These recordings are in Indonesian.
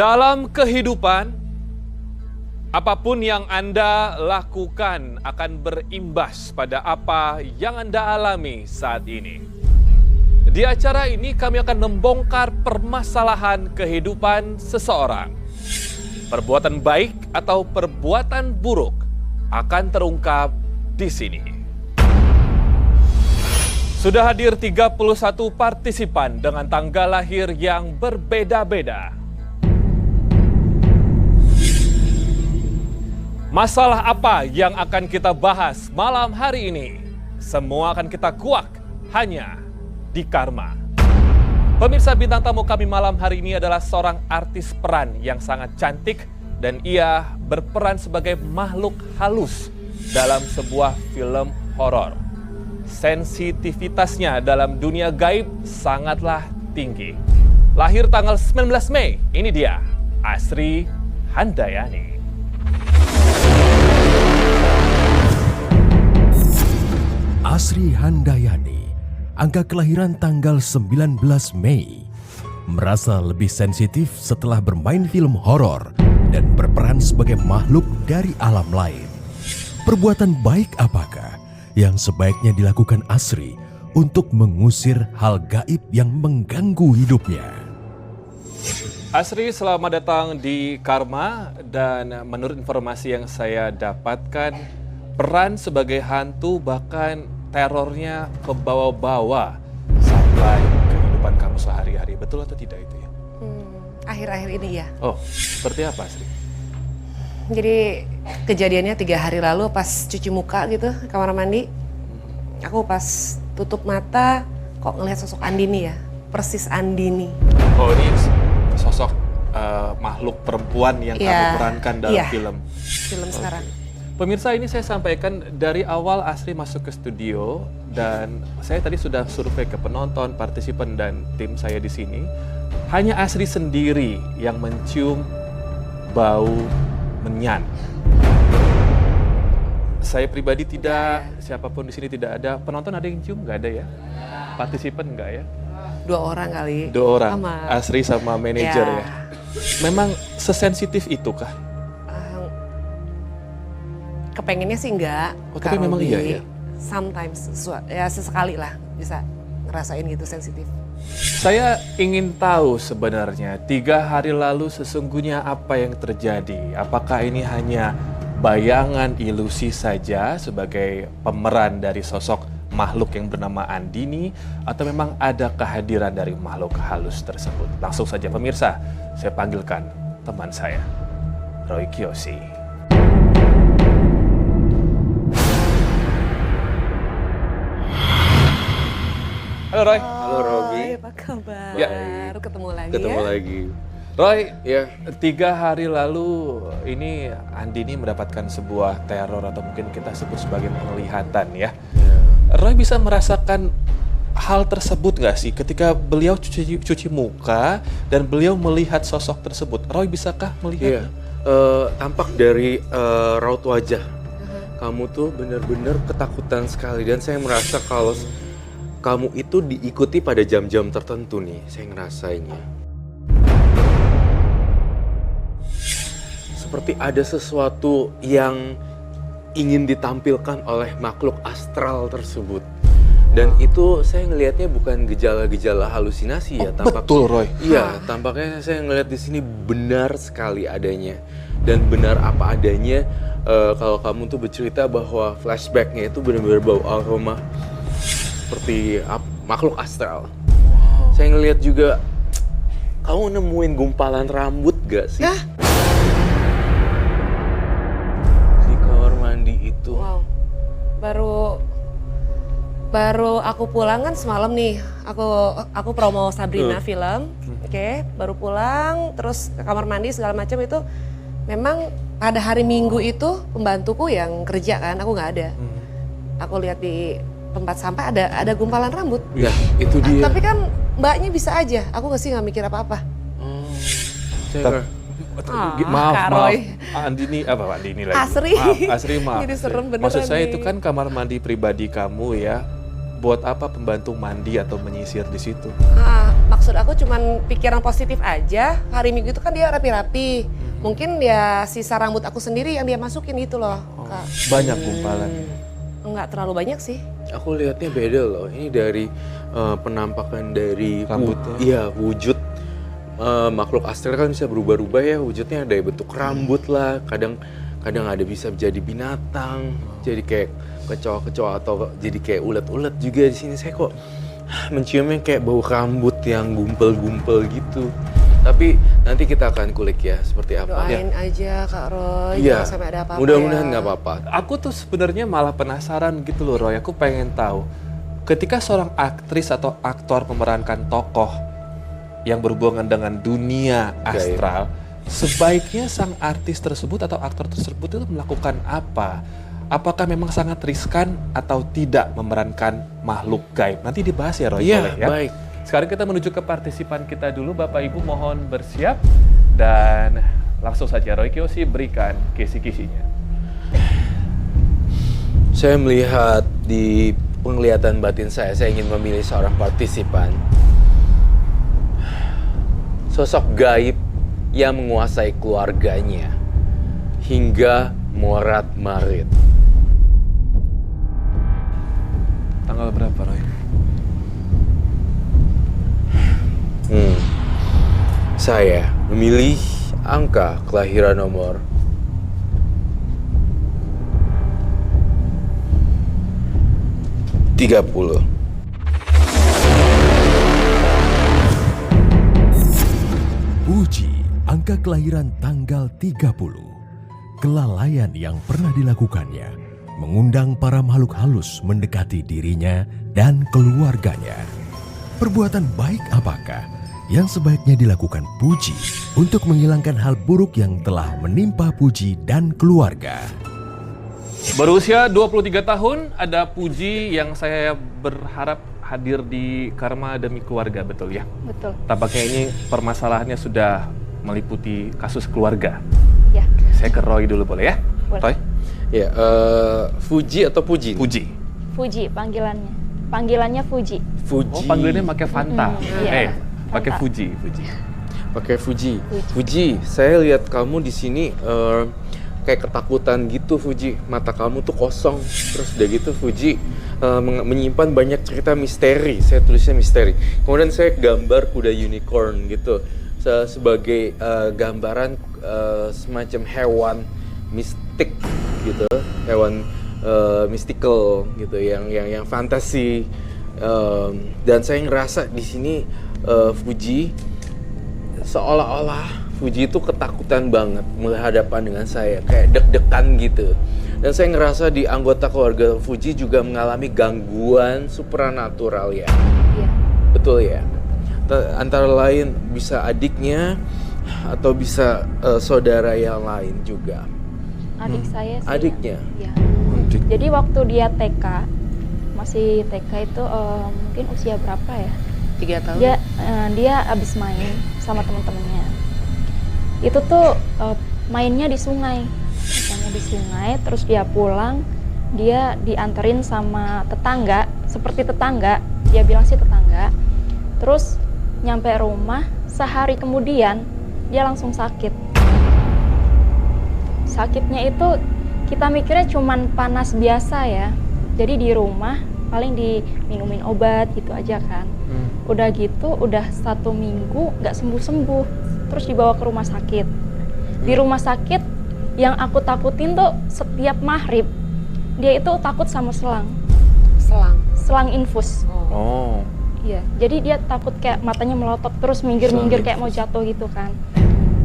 Dalam kehidupan, apapun yang Anda lakukan akan berimbas pada apa yang Anda alami saat ini. Di acara ini kami akan membongkar permasalahan kehidupan seseorang. Perbuatan baik atau perbuatan buruk akan terungkap di sini. Sudah hadir 31 partisipan dengan tanggal lahir yang berbeda-beda. Masalah apa yang akan kita bahas malam hari ini? Semua akan kita kuak hanya di Karma. Pemirsa, bintang tamu kami malam hari ini adalah seorang artis peran yang sangat cantik dan ia berperan sebagai makhluk halus dalam sebuah film horor. Sensitivitasnya dalam dunia gaib sangatlah tinggi. Lahir tanggal 19 Mei, ini dia Asri Handayani. Asri Handayani, angka kelahiran tanggal 19 Mei, merasa lebih sensitif setelah bermain film horor dan berperan sebagai makhluk dari alam lain. Perbuatan baik apakah yang sebaiknya dilakukan Asri untuk mengusir hal gaib yang mengganggu hidupnya? Asri, selamat datang di Karma, dan menurut informasi yang saya dapatkan, peran sebagai hantu bahkan terornya ke bawah-bawah sampai kehidupan kamu sehari-hari. Betul atau tidak itu ya? Akhir-akhir ini ya. Oh, seperti apa Asri? Jadi kejadiannya 3 hari lalu pas cuci muka gitu, kamar mandi. Aku pas tutup mata kok ngelihat sosok Andini ya, persis Andini. Oh, ini sosok makhluk perempuan yang kamu perankan dalam film. Film sekarang. Pemirsa, ini saya sampaikan dari awal Asri masuk ke studio, dan saya tadi sudah survei ke penonton, partisipan, dan tim saya di sini. Hanya Asri sendiri yang mencium bau menyan. Saya pribadi tidak, siapapun di sini tidak ada. Penonton ada yang cium? Nggak ada ya? Partisipan nggak ya? 2 orang kali. 2 orang, sama. Asri sama manajer ya. Memang sesensitif itu kah? Kepengennya sih enggak. Oh, tapi memang iya ya? Sometimes, ya sesekali lah bisa ngerasain gitu sensitif. Saya ingin tahu sebenarnya 3 hari lalu sesungguhnya apa yang terjadi. Apakah ini hanya bayangan ilusi saja sebagai pemeran dari sosok makhluk yang bernama Andini, atau memang ada kehadiran dari makhluk halus tersebut? Langsung saja pemirsa, saya panggilkan teman saya, Roy Kiyoshi. Halo Roy. Halo Robi. Apa kabar? Ya. Ketemu lagi Ketemu ya? lagi. Roy, Ya. 3 hari lalu ini Andini mendapatkan sebuah teror, atau mungkin kita sebut sebagai penglihatan ya. Roy bisa merasakan hal tersebut nggak sih ketika beliau cuci muka dan beliau melihat sosok tersebut? Roy bisakah Iya. melihatnya? Tampak dari raut wajah kamu tuh benar-benar ketakutan sekali, dan saya merasa kalau kamu itu diikuti pada jam-jam tertentu nih, saya ngerasainnya. Seperti ada sesuatu yang ingin ditampilkan oleh makhluk astral tersebut. Dan itu saya ngelihatnya bukan gejala-gejala halusinasi ya, tampak. Betul Roy. Iya, tampaknya saya ngelihat di sini benar sekali adanya. Dan benar apa adanya, kalau kamu tuh bercerita bahwa flashbacknya itu benar-benar bau aroma seperti makhluk astral. Saya ngelihat juga, kamu nemuin gumpalan rambut gak sih? Di kamar mandi itu. Wow, baru aku pulang kan semalam nih. Aku promo Sabrina film, oke. Baru pulang, terus ke kamar mandi segala macam itu. Memang pada hari Minggu itu pembantuku yang kerja kan, aku nggak ada. Aku lihat di tempat sampah ada gumpalan rambut. Ya, itu dia. Tapi kan mbaknya bisa aja, aku nggak mikir apa-apa. Saya Maaf, Kak Roy. Andini lagi. Asri. Asri maaf. Jadi serem beneran Maksud saya nih. itu kan kamar mandi pribadi kamu ya. Buat apa pembantu mandi atau menyisir di situ? maksud aku cuman pikiran positif aja. Hari Minggu itu kan dia rapi-rapi. Mungkin dia sisa rambut aku sendiri yang dia masukin gitu loh, Kak. Banyak gumpalan. Enggak terlalu banyak sih. Aku lihatnya beda loh. Ini dari penampakan dari Rambutnya. Iya, wujud makhluk astral kan bisa berubah-ubah ya wujudnya, ada bentuk rambut lah, kadang ada bisa jadi binatang, jadi kayak kecoa-kecoa atau jadi kayak ulet-ulet juga di sini. Saya kok menciumnya kayak bau rambut yang gumpel-gumpel gitu. Tapi nanti kita akan kulik ya seperti apa. Doain aja Kak Roy, Iya, jangan sampai ada apa-apa mudah-mudahan ya. nggak apa-apa. Aku tuh sebenarnya malah penasaran gitu loh Roy, aku pengen tahu ketika seorang aktris atau aktor memerankan tokoh yang berhubungan dengan dunia astral, sebaiknya sang artis tersebut atau aktor tersebut itu melakukan apa? Apakah memang sangat riskan atau tidak memerankan makhluk gaib? Nanti dibahas ya Roy, Iya, boleh ya? baik. Sekarang kita menuju ke partisipan kita dulu, Bapak Ibu mohon bersiap dan langsung saja Roy Kiyoshi berikan kisi-kisinya. Saya melihat di penglihatan batin saya ingin memilih seorang partisipan. Sosok gaib yang menguasai keluarganya hingga morat-marit. Tanggal berapa Roy? Saya memilih angka kelahiran nomor 30. Puji angka kelahiran tanggal 30. Kelalaian yang pernah dilakukannya mengundang para makhluk halus mendekati dirinya dan keluarganya. Perbuatan baik apakah yang sebaiknya dilakukan Puji untuk menghilangkan hal buruk yang telah menimpa Puji dan keluarga? Berusia 23 tahun, ada Puji yang saya berharap hadir di Karma Demi Keluarga, betul ya? Betul. Tampaknya ini permasalahannya sudah meliputi kasus keluarga. Ya. Saya ke Roy dulu boleh ya? Boleh. Roy? Ya, Fuji atau Puji? Puji. Fuji panggilannya. Panggilannya Fuji. Fuji. Oh, panggilannya pakai Fanta. Iya. Pakai Fanta. Fuji. Pakai Fuji. Fuji, saya lihat kamu di sini kayak ketakutan gitu Fuji. Mata kamu tuh kosong. Terus udah gitu Fuji menyimpan banyak cerita misteri. Saya tulisnya misteri. Kemudian saya gambar kuda unicorn gitu sebagai gambaran semacam hewan mistik gitu, hewan mystical gitu, yang fantasi. Dan saya ngerasa di sini Fuji seolah-olah Fuji itu ketakutan banget berhadapan dengan saya, kayak deg-degan gitu. Dan saya ngerasa di anggota keluarga Fuji juga mengalami gangguan supranatural ya. Iya. Betul ya? Antara lain bisa adiknya atau bisa saudara yang lain juga. Adik saya sih. Adiknya? Ya. Jadi waktu dia TK, masih TK itu mungkin usia berapa ya? 3 tahun. Dia abis main sama teman-temannya. Itu tuh mainnya di sungai. Mainnya di sungai, terus dia pulang, dia dianterin sama tetangga, seperti tetangga, dia bilang sih tetangga. Terus nyampe rumah, sehari kemudian dia langsung sakit. Sakitnya itu kita mikirnya cuman panas biasa ya. Jadi di rumah paling diminumin obat gitu aja kan. Udah gitu, udah 1 minggu nggak sembuh-sembuh. Terus dibawa ke rumah sakit. Di rumah sakit yang aku takutin tuh setiap maghrib dia itu takut sama selang. Selang infus. Oh. Iya, jadi dia takut kayak matanya melotot terus minggir-minggir kayak mau jatuh gitu kan.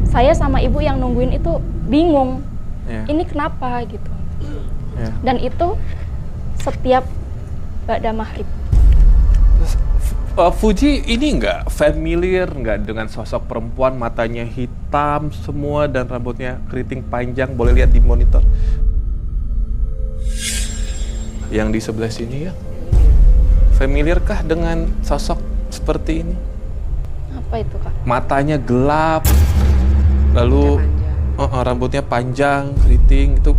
Saya sama ibu yang nungguin itu bingung. Ya. Ini kenapa gitu. Ya. Dan itu setiap ba'da maghrib. Fuji ini nggak familiar nggak dengan sosok perempuan matanya hitam semua dan rambutnya keriting panjang, boleh lihat di monitor. Yang di sebelah sini ya. Familiarkah dengan sosok seperti ini? Apa itu Kak? Matanya gelap, lalu rambutnya panjang, keriting itu.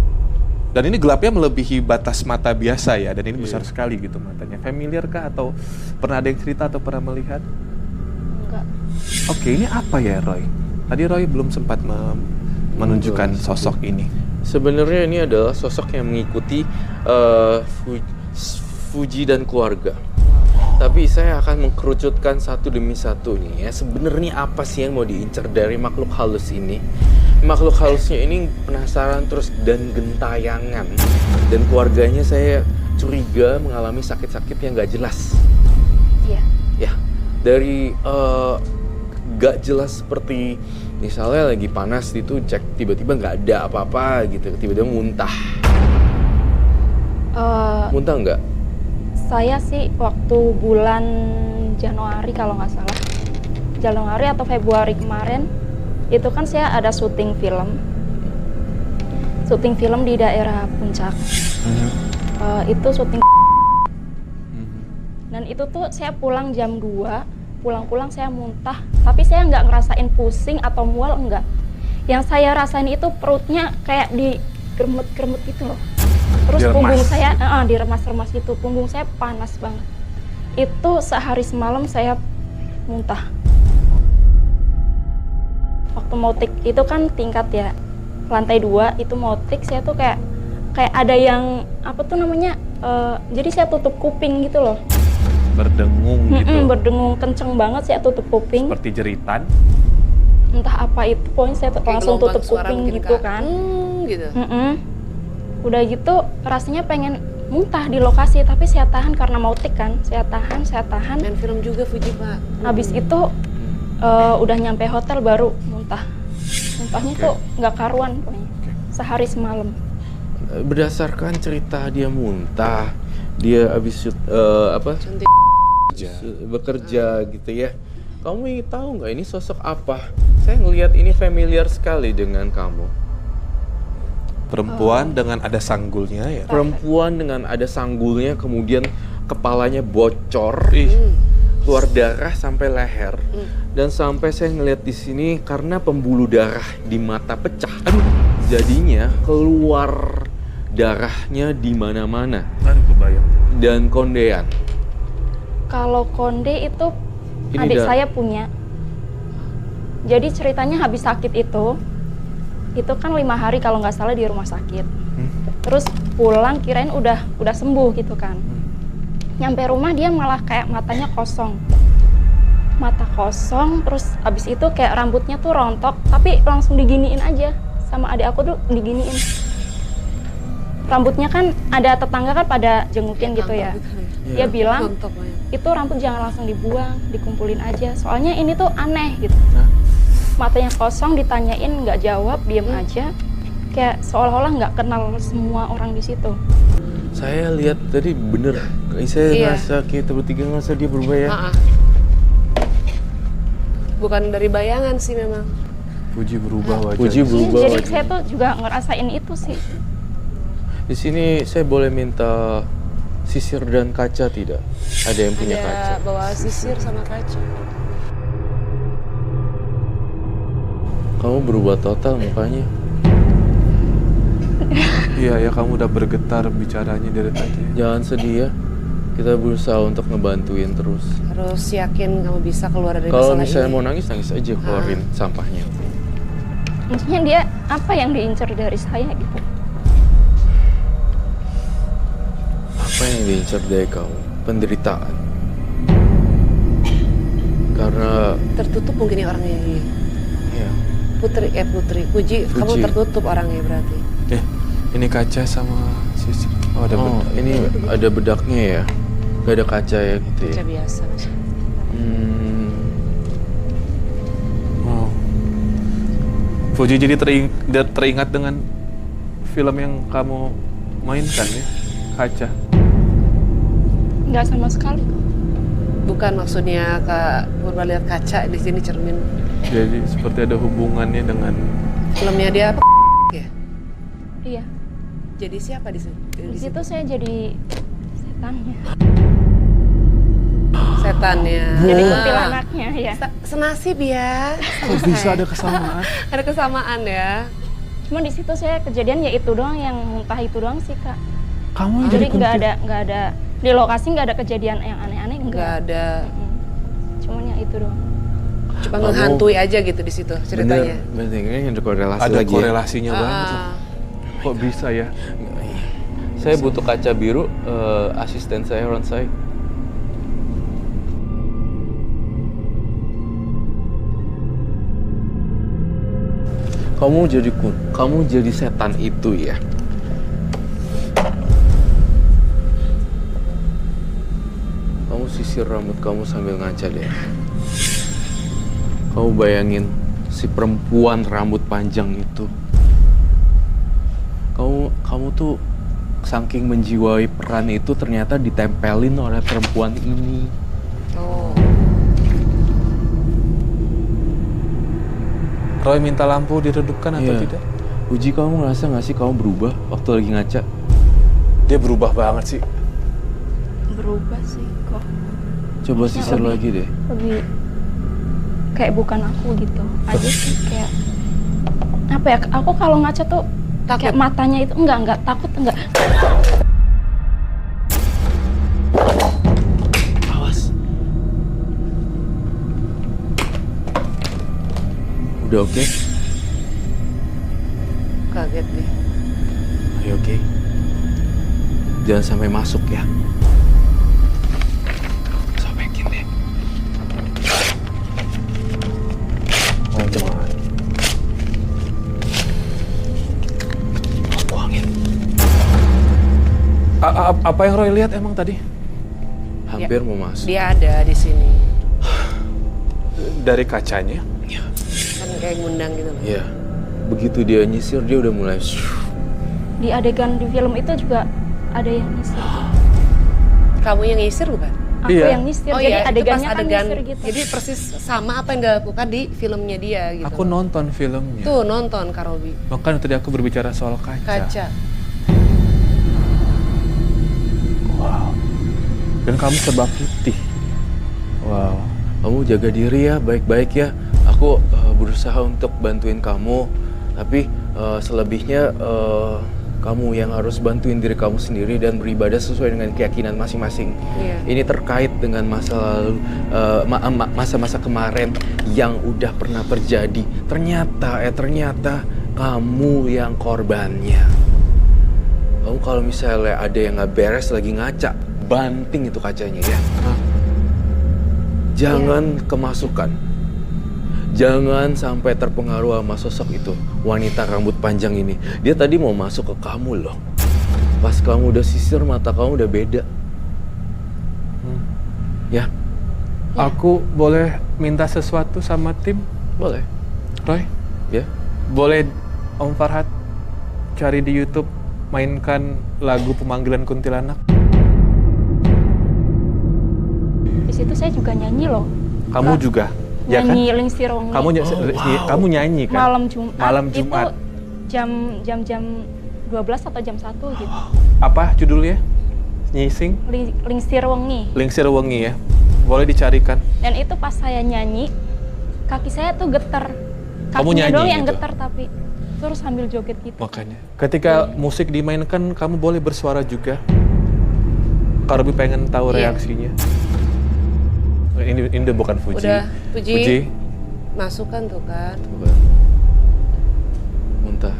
Dan ini gelapnya melebihi batas mata biasa ya, dan ini besar sekali gitu matanya. Familiarkah atau pernah ada yang cerita atau pernah melihat? enggak. Oke, ini apa ya Roy? Tadi Roy belum sempat menunjukkan sosok ini. Sebenarnya ini adalah sosok yang mengikuti Fuji dan keluarga. Tapi saya akan mengkerucutkan satu demi satu nih ya. Sebenarnya apa sih yang mau diincar dari makhluk halus ini? Makhluk halusnya ini penasaran terus dan gentayangan. Dan keluarganya saya curiga mengalami sakit-sakit yang gak jelas. Iya. Ya, dari gak jelas seperti misalnya lagi panas itu cek tiba-tiba nggak ada apa-apa gitu, tiba-tiba muntah. Muntah nggak? Saya sih waktu bulan Januari kalau nggak salah, Januari atau Februari kemarin, itu kan saya ada syuting film di daerah Puncak. Itu syuting dan itu tuh saya pulang jam 2, pulang-pulang saya muntah, tapi saya nggak ngerasain pusing atau mual, enggak. Yang saya rasain itu perutnya kayak digermet-germet gitu loh. Terus Diremas. punggung saya diremas-remas gitu, punggung saya panas banget. Itu sehari semalam saya muntah. Waktu mau take itu kan tingkat ya, lantai 2 itu mau take, saya tuh kayak ada yang apa tuh namanya, jadi saya tutup kuping gitu loh. Berdengung gitu. Berdengung kenceng banget, saya tutup kuping. Seperti jeritan. Entah apa itu, pokoknya saya Kayak langsung gelombang tutup suara kuping mungkin, gitu Kak. kan. Gitu. Udah gitu rasanya pengen muntah di lokasi, tapi saya tahan karena mau tik kan. Saya tahan. Main film juga Fuji, Pak. Habis itu udah nyampe hotel baru muntah. Muntahnya tuh nggak karuan pokoknya. Sehari semalam. Berdasarkan cerita dia muntah, dia habis Cantik. bekerja gitu ya. Kamu ingin tahu nggak ini sosok apa? Saya ngelihat ini familiar sekali dengan kamu. Perempuan dengan ada sanggulnya ya. Perempuan dengan ada sanggulnya, kemudian kepalanya bocor, Ih, keluar darah sampai leher, dan sampai saya ngelihat di sini karena pembuluh darah di mata pecah. Jadinya keluar darahnya di mana-mana aduh kebayang. dan kondean. Kalau konde itu Ini adik dah- saya punya. Jadi ceritanya habis sakit itu kan 5 hari kalau nggak salah di rumah sakit. Terus pulang kirain udah sembuh gitu kan. Nyampe rumah dia malah kayak matanya kosong. Mata kosong, terus habis itu kayak rambutnya tuh rontok, tapi langsung diginiin aja. Sama adik aku tuh diginiin. Rambutnya kan ada tetangga kan pada jengukin gitu ya. Dia bilang, Rontok banget. itu rambut jangan langsung dibuang, dikumpulin aja. Soalnya ini tuh aneh gitu. Matanya kosong, ditanyain nggak jawab, diem aja. Kayak seolah-olah nggak kenal semua orang di situ. Saya lihat tadi bener, saya Iya. ngerasa kita bertiga ngerasa dia berubah ya. Bukan dari bayangan sih memang. Puji berubah wajahnya. Puji berubah Jadi wajahnya. saya tuh juga ngerasain itu sih. Di sini saya boleh minta sisir dan kaca tidak? Ada yang punya kaca? Ada bawa sisir sama kaca. Kamu berubah total mukanya. Iya ya, kamu udah bergetar bicaranya dari tadi. Jangan sedih ya. Kita berusaha untuk ngebantuin terus. Harus yakin kamu bisa keluar dari Kalau masalah misalnya ini. mau nangis, nangis aja, keluarin sampahnya. Maksudnya dia apa yang diincar dari saya gitu. Apa yang diincar dari kamu? Penderitaan. Karena Tertutup mungkin ya orangnya. ya, Putri, Puji, kamu Puji. tertutup orangnya berarti. Ini kaca sama sisir. Oh, ada oh, bedak. ini ada bedaknya ya. Gak ada kaca ya gitu ya. Kaca biasa. Oh. Puji jadi teringat dengan film yang kamu mainkan ya, Kaca. Nggak sama sekali. Bukan maksudnya Kak Purba lihat kaca di sini cermin. Jadi seperti ada hubungannya dengan Filmnya dia apa? Ya. Iya. Jadi siapa di sini? Di situ saya jadi setannya. Setannya. Jadi kuntilanaknya ya. Senasib ya. oh, bisa ada kesamaan. Ada kesamaan ya. Cuma di situ saya kejadian ya itu doang, yang muntah itu doang sih Kak. Kamu yang Jadi jadi nggak ada di lokasi nggak ada kejadian yang aneh-aneh Enggak enggak. ada. Cuman ya itu doang. Cuma kamu menghantui aja gitu di situ ceritanya. bener ini ada korelasi Ada lagi. korelasinya banget. Ah. Kok bisa ya? Saya butuh kaca biru, asisten saya Ronsai. Kamu jadi setan itu ya. Kamu sisir rambut kamu sambil ngaca deh. Kamu bayangin si perempuan rambut panjang itu. Kamu tuh saking menjiwai peran itu ternyata ditempelin oleh perempuan ini. Oh. Roy minta lampu diredupkan atau Iya. tidak? Uji, kamu ngerasa nggak sih kamu berubah waktu lagi ngaca? Dia berubah banget sih. Berubah sih kok. Coba sisir lebih- lagi deh. Lebih kayak bukan aku gitu aja sih, kayak apa ya, aku kalau ngaca tuh Takut. kayak matanya itu enggak takut, enggak. Awas. Udah oke? Kaget deh. Ayo oke. Jangan sampai masuk ya. Sobekin deh. Oh my. Buangin. Apa yang Roy lihat emang tadi? Hampir mau masuk. Dia ada di sini. Dari kacanya? Kan kayak ngundang gitu loh. Iya. Begitu dia nyisir, dia udah mulai. Di adegan di film itu juga ada yang nyisir. Kamu yang ngisir bukan? Aku Iya. yang nyisir, Oh jadi iya, itu pas adegannya kan adegan. nyisir gitu. Jadi persis sama apa yang dilakukan di filmnya dia gitu. Aku nonton filmnya. Tuh nonton Kak Robi. Makanya tadi aku berbicara soal Kaca. Wow. Dan kamu serba putih. Wow. Kamu jaga diri ya, baik-baik ya. Aku berusaha untuk bantuin kamu, tapi selebihnya kamu yang harus bantuin diri kamu sendiri dan beribadah sesuai dengan keyakinan masing-masing. Iya. Ini terkait dengan masa lalu, masa-masa kemarin yang udah pernah terjadi. Ternyata kamu yang korbannya. Kamu kalau misalnya ada yang nggak beres lagi ngaca, banting itu kacanya ya. Jangan kemasukan. Jangan sampai terpengaruh sama sosok itu, wanita rambut panjang ini. Dia tadi mau masuk ke kamu loh. Pas kamu udah sisir, mata kamu udah beda. Ya, Aku boleh minta sesuatu sama tim? boleh. Roy? Ya, Boleh Om Farhad cari di YouTube, mainkan lagu Pemanggilan Kuntilanak? Di situ saya juga nyanyi loh. Kamu juga? Ya kan? Nyanyi Lingsir Wengi. Kamu nyanyi kan? Malam Jumat. Malam Jumat. Itu jam 12 atau jam 1 gitu. Apa judulnya? Nyising? Lingsir Wengi. Lingsir Wengi ya? Boleh dicarikan. Dan itu pas saya nyanyi, kaki saya tuh getar. Kamu Kakinya nyanyi doang yang gitu? getar, tapi terus sambil joget gitu. Makanya. Ketika musik dimainkan, kamu boleh bersuara juga. Karobi pengen tahu Iya. reaksinya. Ini udah bukan Fuji. Udah, Puji. Fuji. Masukkan tuh kan. coba. Muntah.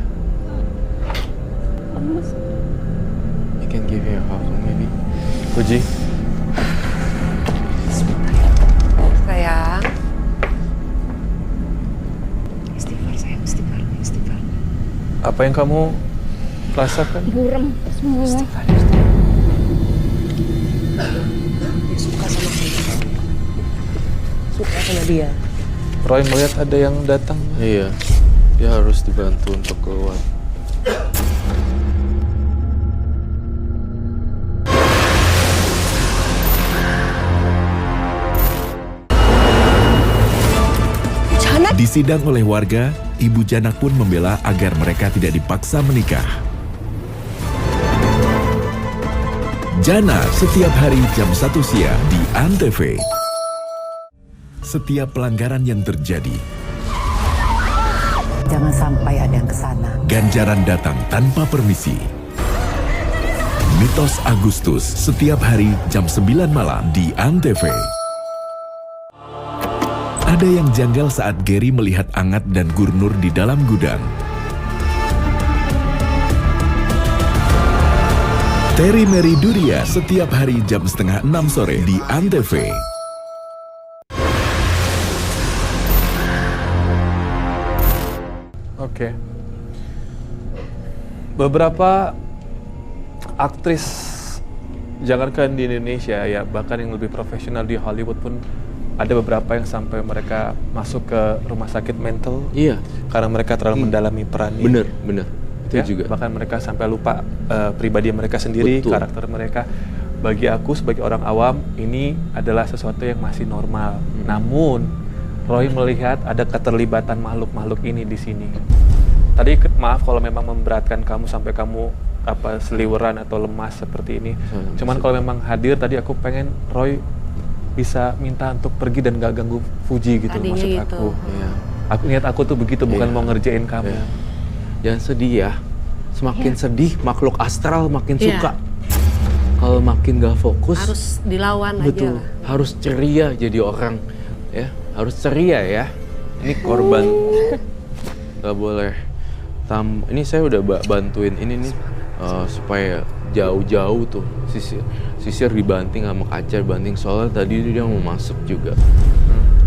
I can give you a hug maybe. Fuji. Sayang. Istighfar sayang, istighfar. Apa yang kamu rasakan? Burem semua. Dia suka sama dia. Suka sama dia. Roy melihat ada yang datang. Iya, dia harus dibantu untuk keluar. Di Disidang oleh warga, Ibu Janak pun membela agar mereka tidak dipaksa menikah. Jana setiap hari jam 1 siang di ANTV. Setiap pelanggaran yang terjadi, Jangan sampai ada yang kesana. ganjaran datang tanpa permisi. Mitos Agustus setiap hari jam 9 malam di ANTV. Ada yang janggal saat Gary melihat Angat dan Gurnur di dalam gudang. Terry Mary Duria setiap hari jam 5:30 sore di Antv. Oke. Beberapa aktris, jangankan di Indonesia ya, bahkan yang lebih profesional di Hollywood pun ada beberapa yang sampai mereka masuk ke rumah sakit mental. Iya. Karena mereka terlalu mendalami perannya. Bener. Itu Ya, juga. bahkan mereka sampai lupa pribadi mereka sendiri, Betul. karakter mereka. Bagi aku sebagai orang awam, ini adalah sesuatu yang masih normal. Namun, Roy melihat ada keterlibatan makhluk-makhluk ini di sini. Tadi maaf kalau memang memberatkan kamu sampai kamu seliweran atau lemas seperti ini. Cuman kalau memang hadir tadi aku pengen Roy bisa minta untuk pergi dan gak ganggu Fuji gitu. Tadinya maksud gitu. aku. Iya. Aku niat aku tuh begitu, bukan Iya. mau ngerjain kamu. Iya. Jangan sedih ya. Semakin sedih, makhluk astral makin Iya. suka. Kalau makin gak fokus, Harus dilawan betul. aja. Harus ceria jadi orang, ya. Harus ceria ya. Ini korban. Gak boleh. Ini saya udah bantuin ini nih supaya jauh-jauh tuh sisir dibanting sama kaca dibanting, soalnya tadi dia mau masuk juga.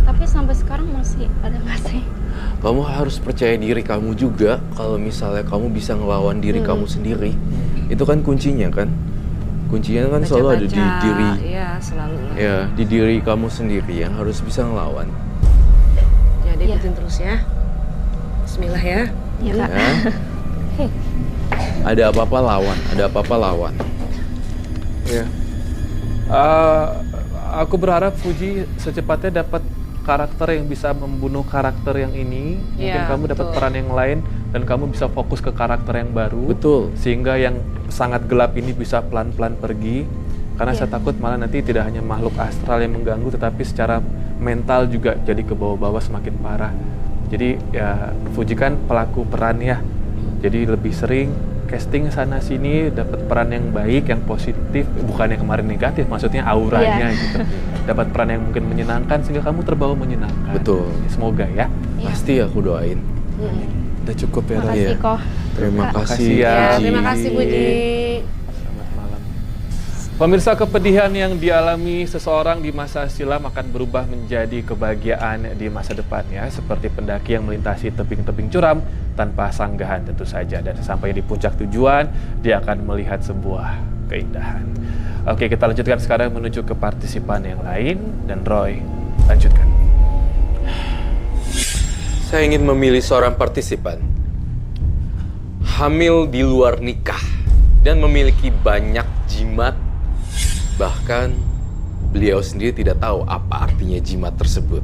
Tapi sampai sekarang masih ada nggak sih? Kamu harus percaya diri kamu juga. Kalau misalnya kamu bisa ngelawan diri kamu sendiri, itu kan kuncinya kan. Kuncinya kan selalu ada di Baca-baca, diri. Iya, selalu. Ya, di diri kamu sendiri yang harus bisa ngelawan. Jadi Iya. ikutin terus ya. Bismillah ya. Iya Kak. Ya. Ada apa-apa lawan, ada apa-apa lawan. Iya. Aku berharap Fuji secepatnya dapat karakter yang bisa membunuh karakter yang ini. Mungkin Iya, kamu dapat betul. peran yang lain dan kamu bisa fokus ke karakter yang baru. Betul. Sehingga yang sangat gelap ini bisa pelan-pelan pergi. Karena saya takut malah nanti tidak hanya makhluk astral yang mengganggu, tetapi secara mental juga jadi ke bawah-bawah semakin parah. Jadi ya Fuji kan pelaku peran ya. Jadi lebih sering casting sana sini, dapat peran yang baik, yang positif, bukan yang kemarin negatif, maksudnya auranya gitu. Dapat peran yang mungkin menyenangkan sehingga kamu terbawa menyenangkan. Betul. Semoga ya. Iya. Pasti aku doain. Udah cukup ya, Roy. Makasih Iya. kok. Terima Kak. kasih. Makasih ya. Ya, Fuji. terima kasih Puji. Selamat malam. Pemirsa, kepedihan yang dialami seseorang di masa silam akan berubah menjadi kebahagiaan di masa depan ya, seperti pendaki yang melintasi tebing-tebing curam tanpa sanggahan tentu saja, dan sampai di puncak tujuan dia akan melihat sebuah keindahan. Oke, kita lanjutkan sekarang menuju ke partisipan yang lain, dan Roy lanjutkan. Saya ingin memilih seorang partisipan hamil di luar nikah dan memiliki banyak jimat. Bahkan beliau sendiri tidak tahu apa artinya jimat tersebut.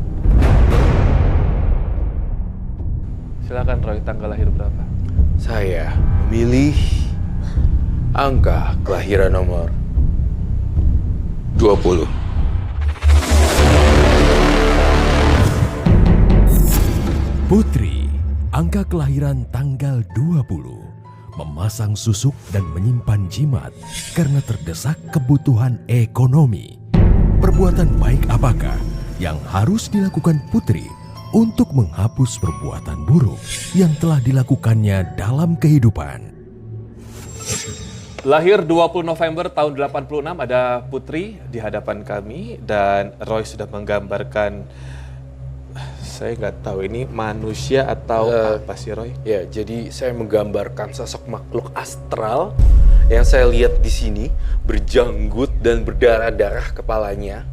Silakan Roy, tanggal lahir berapa? Saya memilih angka kelahiran nomor 20. Putri, angka kelahiran tanggal 20, memasang susuk dan menyimpan jimat karena terdesak kebutuhan ekonomi. Perbuatan baik apakah yang harus dilakukan Putri untuk menghapus perbuatan buruk yang telah dilakukannya dalam kehidupan? Lahir 20 November tahun 86, ada Putri di hadapan kami, dan Roy sudah menggambarkan, saya nggak tahu ini manusia atau apa sih Roy? Ya, jadi saya menggambarkan sosok makhluk astral yang saya lihat di sini, berjanggut dan berdarah-darah kepalanya.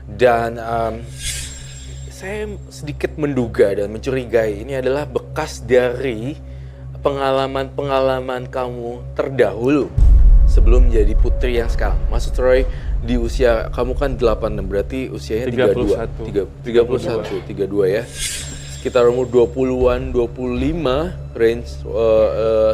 Dan saya sedikit menduga dan mencurigai ini adalah bekas dari pengalaman-pengalaman kamu terdahulu sebelum menjadi putri yang sekarang. Maksud Roy, di usia kamu kan 86, berarti usianya 32 ya. Sekitar umur 20-an, 25 range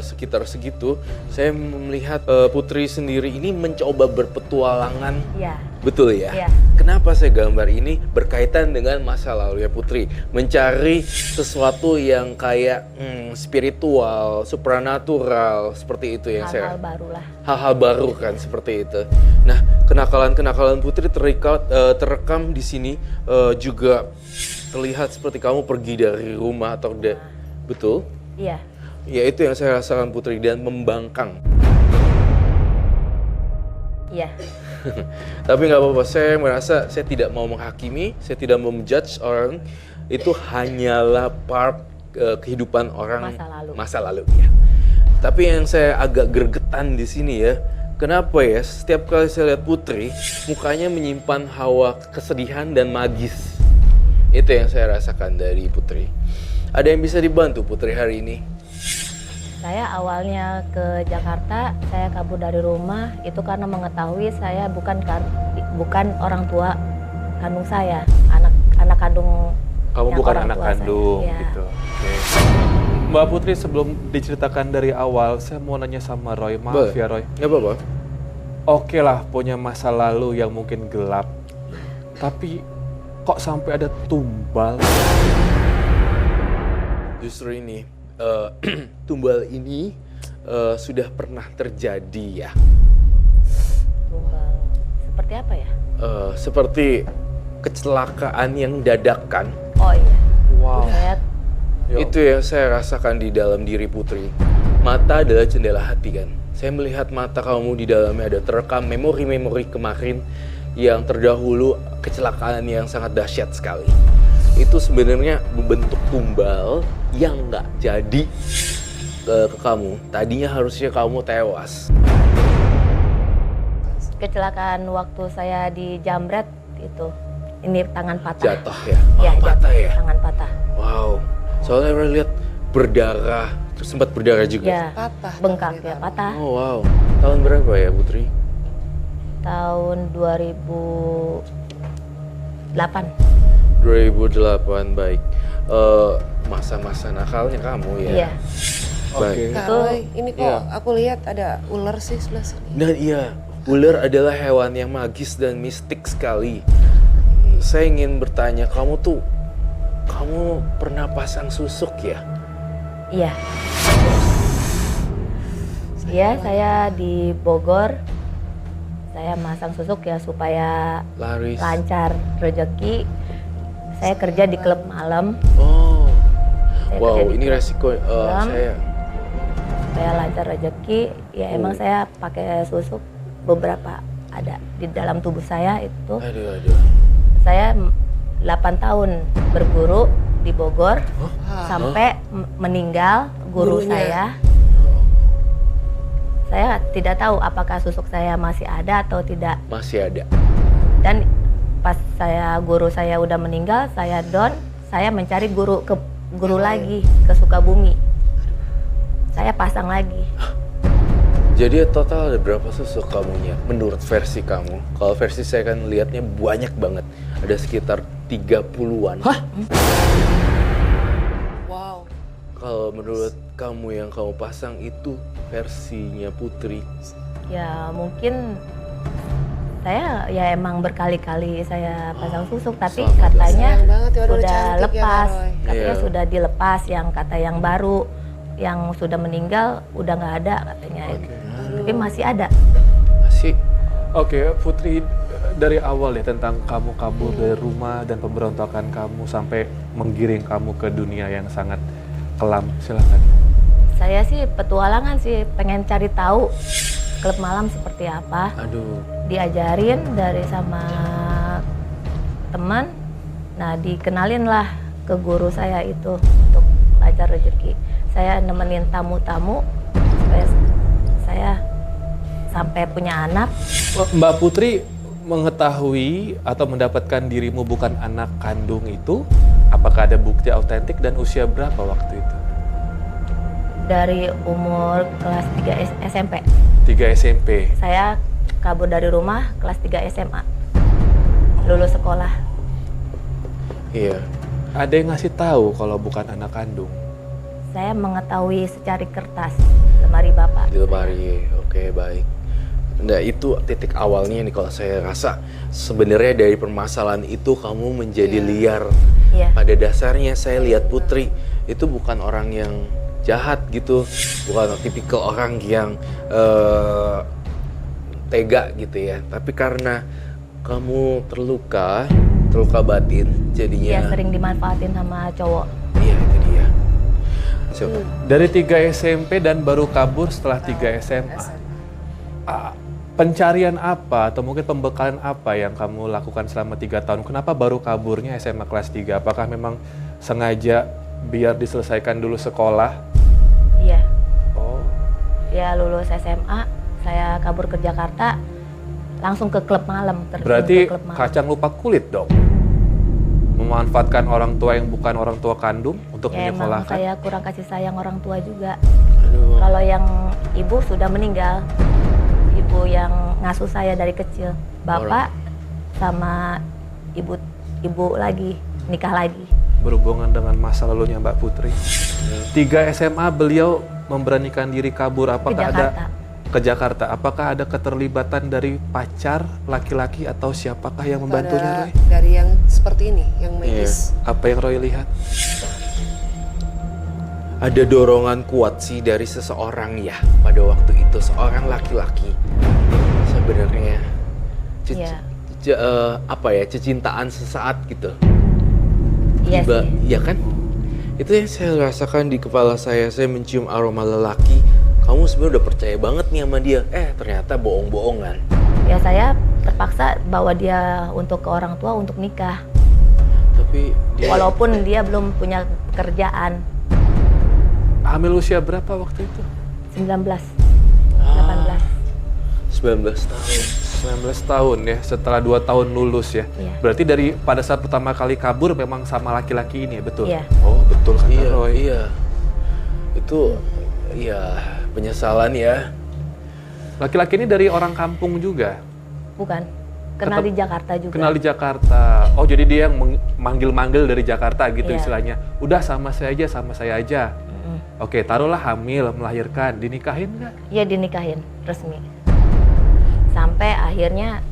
sekitar segitu. Saya melihat Putri sendiri ini mencoba berpetualangan. Iya. Betul ya? Iya. Kenapa saya gambar ini berkaitan dengan masa lalu ya Putri? Mencari sesuatu yang kayak spiritual, supranatural, seperti itu yang Hal-hal saya... baru lah. Hal-hal baru kan seperti itu. Nah, kenakalan-kenakalan Putri terekam di sini juga terlihat seperti kamu pergi dari rumah atau betul? Iya. Ya itu yang saya rasakan Putri, dan membangkang. Iya. Tapi nggak apa-apa, saya merasa saya tidak mau menghakimi, saya tidak mau menjudge orang. Itu hanyalah part kehidupan orang masa lalu ya. Tapi yang saya agak gregetan di sini ya, kenapa ya setiap kali saya lihat Putri, mukanya menyimpan hawa kesedihan dan magis. Itu yang saya rasakan dari Putri. Ada yang bisa dibantu Putri hari ini? Saya awalnya ke Jakarta, saya kabur dari rumah itu karena mengetahui saya bukan orang tua kandung saya, anak kandung. Kamu yang bukan orang anak tua kandung saya. Iya. gitu. Oke. Mbak Putri, sebelum diceritakan dari awal, saya mau nanya sama Roy. Maaf ya Roy. Nggak apa-apa. Oke lah punya masa lalu yang mungkin gelap. Tapi kok sampai ada tumbal? Justru ini, tumbal ini sudah pernah terjadi ya. Tumbal seperti apa ya? Seperti kecelakaan yang dadakan. Oh iya. Wow. Saya Itu yang saya rasakan di dalam diri Putri. Mata adalah jendela hati kan. Saya melihat mata kamu di dalamnya ada terekam memori-memori kemarin yang terdahulu, kecelakaan yang sangat dahsyat sekali. Itu sebenarnya membentuk tumbal yang nggak jadi ke kamu. Tadinya harusnya kamu tewas. kecelakaan waktu saya di Jambret itu. Ini tangan patah. Jatuh ya? Ya, Patah jatuh, ya? tangan patah. Wow. Soalnya saya lihat berdarah, terus sempat berdarah juga. Ya, Patah. bengkak ya, patah. Oh wow. Tahun berapa ya Putri? Tahun 2008. 2008, baik. Masa-masa nakalnya kamu ya? Iya. Baik. Kak Itu- Roy, ini kok Iya. aku lihat ada ular sih sebelah sini. Dan iya, ular adalah hewan yang magis dan mistik sekali. Saya ingin bertanya, kamu pernah pasang susuk ya? Iya. Iya, saya di Bogor. Saya masang susuk ya supaya Laris. lancar rezeki. Saya kerja di klub malam. Oh. Saya Wow, kerja di ini klub resiko malam. saya. Supaya lancar rezeki. Ya emang saya pakai susuk beberapa ada di dalam tubuh saya itu. Aduh. Saya 8 tahun berguru di Bogor sampai meninggal guru Gurunya. saya. Saya tidak tahu apakah susuk saya masih ada atau tidak. Masih ada. Dan pas guru saya udah meninggal, saya down, saya mencari guru lagi ke Sukabumi. Saya pasang lagi. Jadi total ada berapa susuk kamunya menurut versi kamu? Kalau versi saya kan lihatnya banyak banget. Ada sekitar 30-an. Hah? Wow. Kalau menurut kamu yang kamu pasang itu versinya Putri. Ya mungkin saya ya emang berkali-kali saya pasang susuk, tapi sangat katanya sayang banget ya, udah sudah cantik ya, lepas. Kak Roy. Katanya Iya. sudah dilepas, yang kata yang baru, yang sudah meninggal udah nggak ada katanya. Tapi masih ada. Masih. Oke, Putri, dari awal ya tentang kamu kabur dari rumah dan pemberontakan kamu sampai menggiring kamu ke dunia yang sangat kelam. Silakan. Saya sih petualangan sih, pengen cari tahu klub malam seperti apa. Aduh. Diajarin dari sama teman. Nah, dikenalin lah ke guru saya itu untuk belajar rezeki. Saya nemenin tamu-tamu supaya saya sampai punya anak. Mbak Putri mengetahui atau mendapatkan dirimu bukan anak kandung itu, apakah ada bukti autentik dan usia berapa waktu itu? Dari umur kelas 3 SMP. 3 SMP. Saya kabur dari rumah kelas 3 SMA. Lulus sekolah. Iya. Ada yang ngasih tahu kalau bukan anak kandung? Saya mengetahui secari kertas lemari bapak. Di lemari. Oke, baik. Nah, itu titik awalnya nih kalau saya rasa sebenarnya dari permasalahan itu kamu menjadi liar. Iya. Pada dasarnya saya lihat Putri itu bukan orang yang jahat gitu, bukan tipikal orang yang tega gitu ya. Tapi karena kamu terluka, terluka batin, jadinya. Iya, sering dimanfaatin sama cowok. Iya, itu dia. Coba. Dari 3 SMP dan baru kabur setelah 3 SMA. Pencarian apa atau mungkin pembekalan apa yang kamu lakukan selama 3 tahun? Kenapa baru kaburnya SMA kelas 3? Apakah memang sengaja biar diselesaikan dulu sekolah? Iya. Oh, Ya lulus SMA, saya kabur ke Jakarta, langsung ke klub malam. terjun berarti ke klub malam. kacang lupa kulit dong? Memanfaatkan orang tua yang bukan orang tua kandung untuk Ya emang menyekolahkan? saya kurang kasih sayang orang tua juga. Aduh. Kalau yang ibu sudah meninggal, ibu yang ngasuh saya dari kecil, bapak sama ibu lagi nikah lagi. Berhubungan dengan masa lalunya Mbak Putri. 3 SMA beliau memberanikan diri kabur. Apakah ada ke Jakarta? Apakah ada keterlibatan dari pacar laki-laki atau siapakah yang membantunya, Roy? Dari yang seperti ini, yang medis. Apa yang Roy lihat? Ada dorongan kuat sih dari seseorang ya pada waktu itu, seorang laki-laki sebenarnya cecintaan sesaat gitu. Iya sih. Iya kan? Itu yang saya rasakan di kepala saya mencium aroma lelaki. Kamu sebenarnya udah percaya banget nih sama dia, ternyata bohong-bohongan. Ya saya terpaksa bawa dia untuk ke orang tua untuk nikah. Tapi dia Walaupun dia belum punya pekerjaan. Hamil usia berapa waktu itu? 19, 18. 19 tahun. 19 tahun ya, setelah 2 tahun lulus ya. Iya. Berarti dari pada saat pertama kali kabur memang sama laki-laki ini ya, betul? Iya. Oh, betul kata Iya, Roy. iya. Itu penyesalan ya. Laki-laki ini dari orang kampung juga? Bukan. Kenal di Jakarta juga. Kenal di Jakarta. Oh, jadi dia yang manggil-manggil dari Jakarta gitu Iya. istilahnya. Udah sama saya aja. Oke, taruhlah hamil, melahirkan, dinikahin nggak? Iya dinikahin, resmi. Sampai akhirnya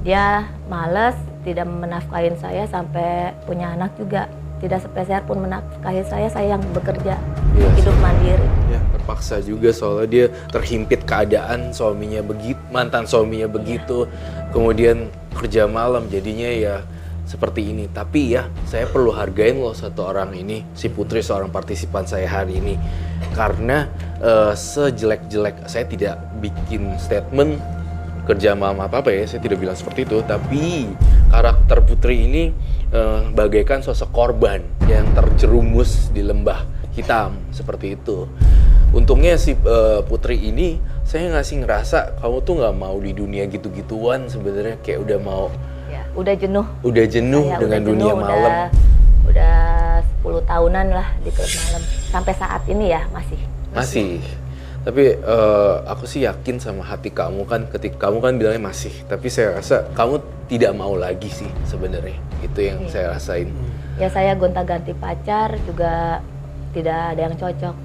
dia males, tidak menafkahin saya sampai punya anak juga. Tidak sepeser pun menafkahi saya yang bekerja, Iya hidup mandiri. Ya, terpaksa juga soalnya dia terhimpit keadaan suaminya begitu, mantan suaminya begitu, kemudian kerja malam jadinya ya seperti ini. Tapi ya, saya perlu hargain loh satu orang ini, si Putri, seorang partisipan saya hari ini. Karena sejelek-jelek saya tidak bikin statement kerja malam apa-apa ya, saya tidak bilang seperti itu. Tapi karakter Putri ini bagaikan sosok korban yang terjerumus di lembah hitam, seperti itu. Untungnya si Putri ini, saya ngasih ngerasa kamu tuh nggak mau di dunia gitu-gituan sebenarnya, kayak udah mau. Ya, udah jenuh. Udah jenuh Saya dengan udah dunia jenuh, malam. Udah 10 tahunan lah di klub malam. Sampai saat ini ya masih. Tapi aku sih yakin sama hati kamu kan, ketika kamu kan bilangnya masih. Tapi saya rasa kamu tidak mau lagi sih sebenarnya. Itu yang saya rasain. Ya saya gonta-ganti pacar juga tidak ada yang cocok.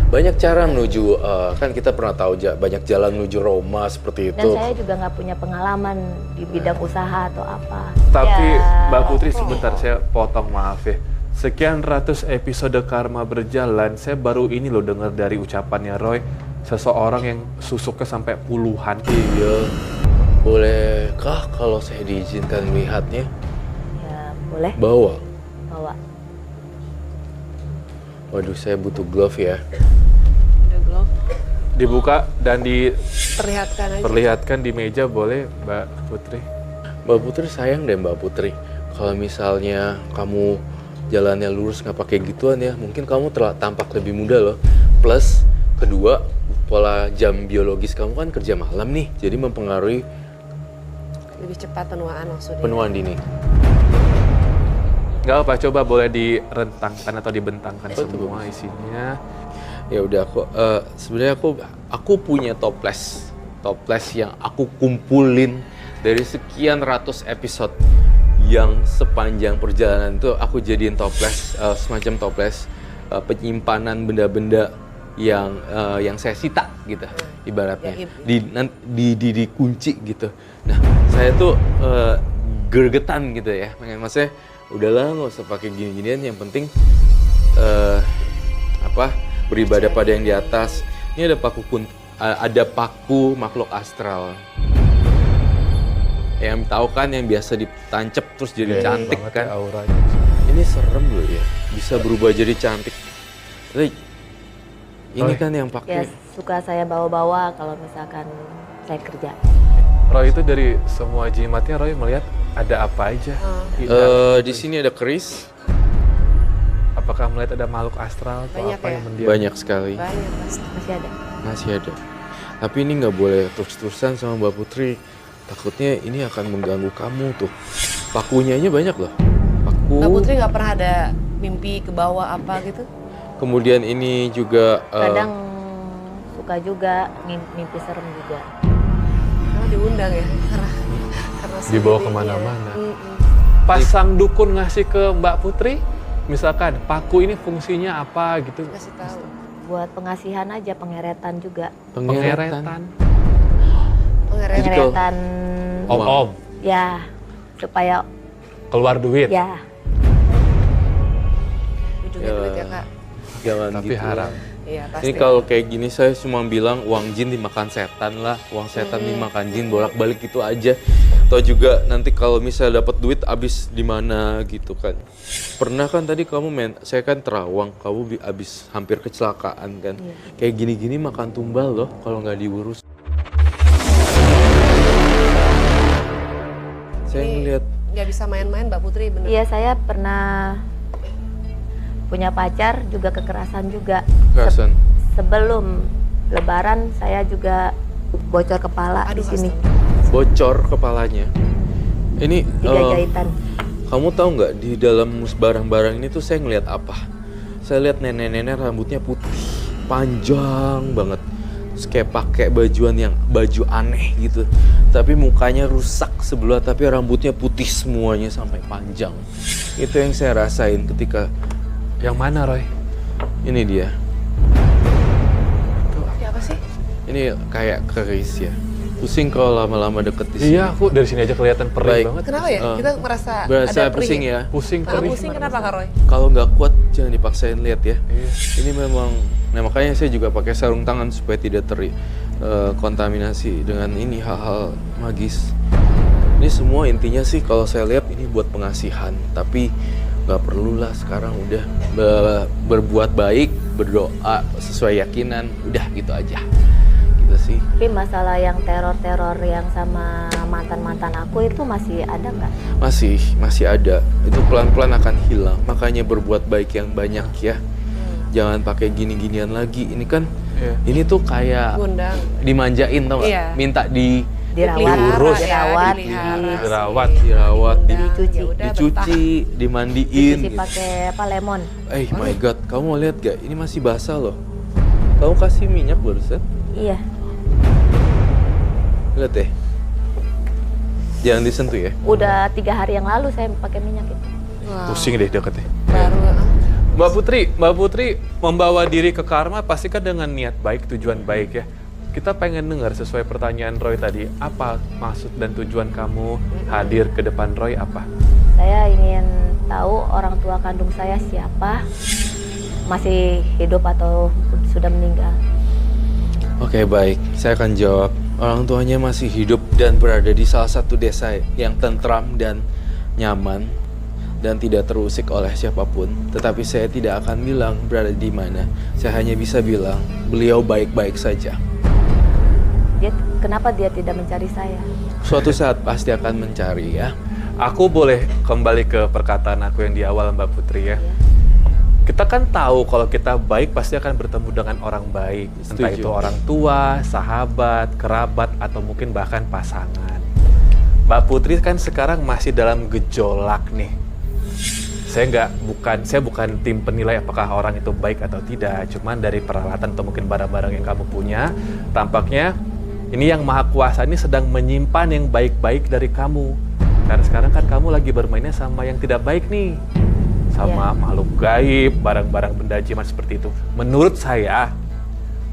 Banyak cara menuju, kan kita pernah tahu banyak jalan menuju Roma seperti Dan itu. saya juga nggak punya pengalaman di bidang usaha atau apa. Tapi Ya, Mbak Putri sebentar, saya potong, maaf ya. Sekian ratus episode Karma berjalan, saya baru ini loh dengar dari ucapannya Roy, seseorang yang susuknya sampai puluhan. Iya. Bolehkah kalau saya diizinkan melihatnya? Ya boleh Bawa. bawa. Waduh, saya butuh glove ya. Udah glove. Dibuka dan Perlihatkan aja. diperlihatkan di meja, boleh Mbak Putri? Mbak Putri, sayang deh Mbak Putri. Kalau misalnya kamu jalannya lurus nggak pakai gituan ya, mungkin kamu tampak lebih muda loh. Plus, kedua, pola jam biologis kamu kan kerja malam nih, jadi mempengaruhi Lebih cepat penuaan maksudnya. penuaan dini. Nggak apa, coba boleh direntangkan atau dibentangkan Betul. semua isinya. Ya udah, sebenarnya aku punya toples yang aku kumpulin dari sekian ratus episode yang sepanjang perjalanan itu aku jadiin toples, semacam toples penyimpanan benda-benda yang saya sita gitu ibaratnya, dikunci gitu. Nah, saya tuh gergetan gitu ya, maksudnya udahlah nggak usah pakai gini-ginian, yang penting beribadah pada yang di atas. Ini ada paku makhluk astral. Yang tahu kan yang biasa ditancep terus jadi cantik banget kan. ya auranya. Ini serem loh ya, bisa berubah jadi cantik. Roy, ini kan yang Ya pakai. suka saya bawa-bawa kalau misalkan saya kerja. Roy itu dari semua jimatnya Roy melihat ada apa aja? Di sini ada keris, Apakah melihat ada makhluk astral atau Banyak apa ya? yang mendiam? banyak sekali. Banyak pasti. Masih ada. Masih ada. Tapi ini nggak boleh terus-terusan sama Mbak Putri. Takutnya ini akan mengganggu kamu tuh. Pakunya aja banyak loh. Paku. Mbak Putri nggak pernah ada mimpi ke bawah apa gitu? Kemudian ini juga Kadang suka juga mimpi serem juga. Karena diundang ya, karena Dibawa sendiri, kemana-mana. iya. Pasang dukun ngasih ke Mbak Putri, misalkan paku ini fungsinya apa gitu? Kasih tahu. Buat pengasihan aja, pengeretan juga. Pengeretan. Pengeretan. Jadi kalau- Pengeretan Om-om, ya supaya keluar duit. ya Ujungnya duit ya kak. jangan Tapi gitu. haram. Iya pasti. Ini kalau kayak gini saya cuma bilang uang jin dimakan setan lah, uang setan dimakan jin bolak-balik itu aja. Atau juga nanti kalau misalnya dapat duit abis di mana gitu kan. Pernah kan tadi kamu saya kan terawang, kamu abis hampir kecelakaan kan. Kayak gini-gini makan tumbal loh kalau nggak diurus. Saya Ini ngeliat nggak bisa main-main Mbak Putri bener. iya saya pernah punya pacar juga kekerasan juga. kerasan. Sebelum Lebaran saya juga bocor kepala di sini, Bocor kepalanya. Ini 3 jahitan. kamu tahu nggak di dalam barang-barang ini tuh saya ngeliat apa? Saya lihat nenek-nenek rambutnya putih, panjang banget. Terus kayak pakai baju aneh gitu. Tapi mukanya rusak sebelah, tapi rambutnya putih semuanya sampai panjang. Itu yang saya rasain ketika Yang mana Roy? ini dia. Ini apa sih? Ini kayak keris ya. Pusing kalau lama-lama deket di sini. Iya, aku dari sini aja kelihatan perih Baik. banget. Kenapa ya? Kita merasa Berasa ada perih pusing ya. Pusing Kalau perih. pusing kenapa Kak Roy? Kalau nggak kuat jangan dipaksain lihat ya. Iya. Ini memang, nah makanya saya juga pakai sarung tangan supaya tidak kontaminasi dengan ini hal-hal magis. Ini semua intinya sih kalau saya lihat ini buat pengasihan, tapi nggak perlulah sekarang udah berbuat baik, berdoa sesuai yakinan, udah gitu aja. Gitu sih. Tapi masalah yang teror-teror yang sama mantan-mantan aku itu masih ada nggak? Masih ada. Itu pelan-pelan akan hilang. Makanya berbuat baik yang banyak ya. Jangan pakai gini-ginian lagi. Ini kan, Iya. ini tuh kayak Gundang. dimanjain tau nggak? Iya. Minta Dirawat, Dipelihara, dirawat, Dirawat. dirawat, Dicuci. Ya udah, dicuci, dimandiin. dicuci Gitu. pakai apa lemon. My God, kamu mau lihat gak? Ini masih basah loh. Kamu kasih minyak barusan? Iya. Lihat deh. Jangan disentuh ya. Udah 3 hari yang lalu saya pakai minyak itu. Wow. Pusing deh deketnya. Baru. Mbak Putri membawa diri ke karma pasti kan dengan niat baik, tujuan baik ya. Kita pengen dengar sesuai pertanyaan Roy tadi, apa maksud dan tujuan kamu hadir ke depan Roy apa? Saya ingin tahu orang tua kandung saya siapa, masih hidup atau sudah meninggal. Oke, baik. Saya akan jawab. Orang tuanya masih hidup dan berada di salah satu desa yang tentram dan nyaman dan tidak terusik oleh siapapun. Tetapi saya tidak akan bilang berada di mana. Saya hanya bisa bilang beliau baik-baik saja. Kenapa dia tidak mencari saya? Suatu saat pasti akan mencari ya. Aku boleh kembali ke perkataan aku yang di awal Mbak Putri ya. Kita kan tahu kalau kita baik pasti akan bertemu dengan orang baik. Entah Setuju. itu orang tua, sahabat, kerabat, atau mungkin bahkan pasangan. Mbak Putri kan sekarang masih dalam gejolak nih. Saya bukan tim penilai apakah orang itu baik atau tidak. Cuman dari peralatan atau mungkin barang-barang yang kamu punya, tampaknya ini yang Maha Kuasa ini sedang menyimpan yang baik-baik dari kamu. Karena sekarang kan kamu lagi bermainnya sama yang tidak baik nih. Sama makhluk gaib, barang-barang benda jimat seperti itu. Menurut saya,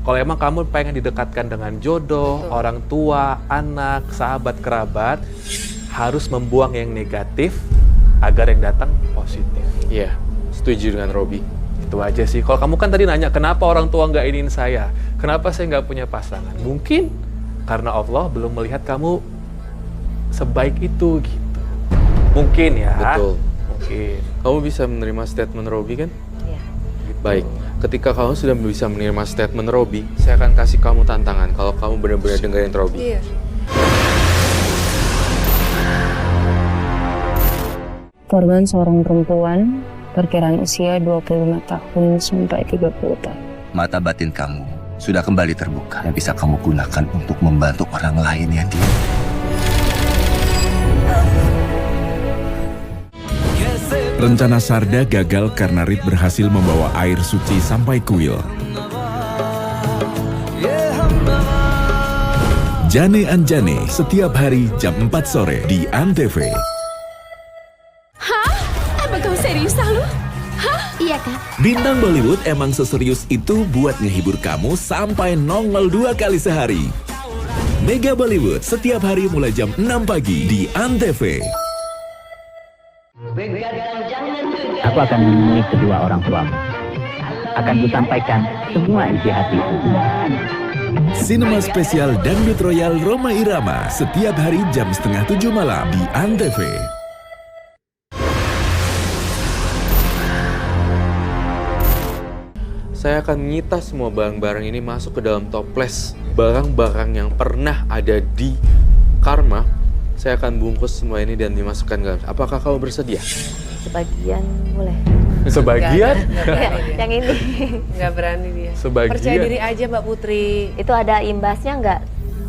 kalau emang kamu pengen didekatkan dengan jodoh, orang tua, anak, sahabat, kerabat, harus membuang yang negatif agar yang datang positif. Iya, setuju dengan Robi. Itu aja sih. Kalau kamu kan tadi nanya, kenapa orang tua nggak ingin saya? Kenapa saya nggak punya pasangan? Mungkin karena Allah belum melihat kamu sebaik itu gitu. Mungkin ya. Betul. Mungkin. Kamu bisa menerima statement Robi kan? Iya. Baik, ketika kamu sudah bisa menerima statement Robi, saya akan kasih kamu tantangan kalau kamu benar-benar dengerin Robi. Iya. Korban seorang perempuan, perkiraan usia 25 tahun sampai 30 tahun. Mata batin kamu sudah kembali terbuka yang bisa kamu gunakan untuk membantu orang lain ya, Dia. Rencana Sarda gagal karena Rit berhasil membawa air suci sampai kuil. Jane Anjane setiap hari jam 4 sore di ANTV. Apa kau serius, Salu? Hah? Iya, Kak. Bintang Bollywood emang seserius itu buat ngehibur kamu sampai nongol 2 kali sehari. Mega Bollywood setiap hari mulai jam 6 pagi di ANTV. Aku akan menemui kedua orang tuamu. Akan kusampaikan semua isi hatiku. Sinema spesial Dangdut Royal Roma Irama setiap hari jam 6:30 malam di ANTV. Saya akan menyita semua barang-barang ini masuk ke dalam toples. Barang-barang yang pernah ada di Karma, saya akan bungkus semua ini dan dimasukkan ke dalam. Apakah kamu bersedia? Sebagian boleh. Sebagian? Iya, yang ini. Nggak berani dia. Sebagian. Percaya diri aja Mbak Putri. Itu ada imbasnya nggak?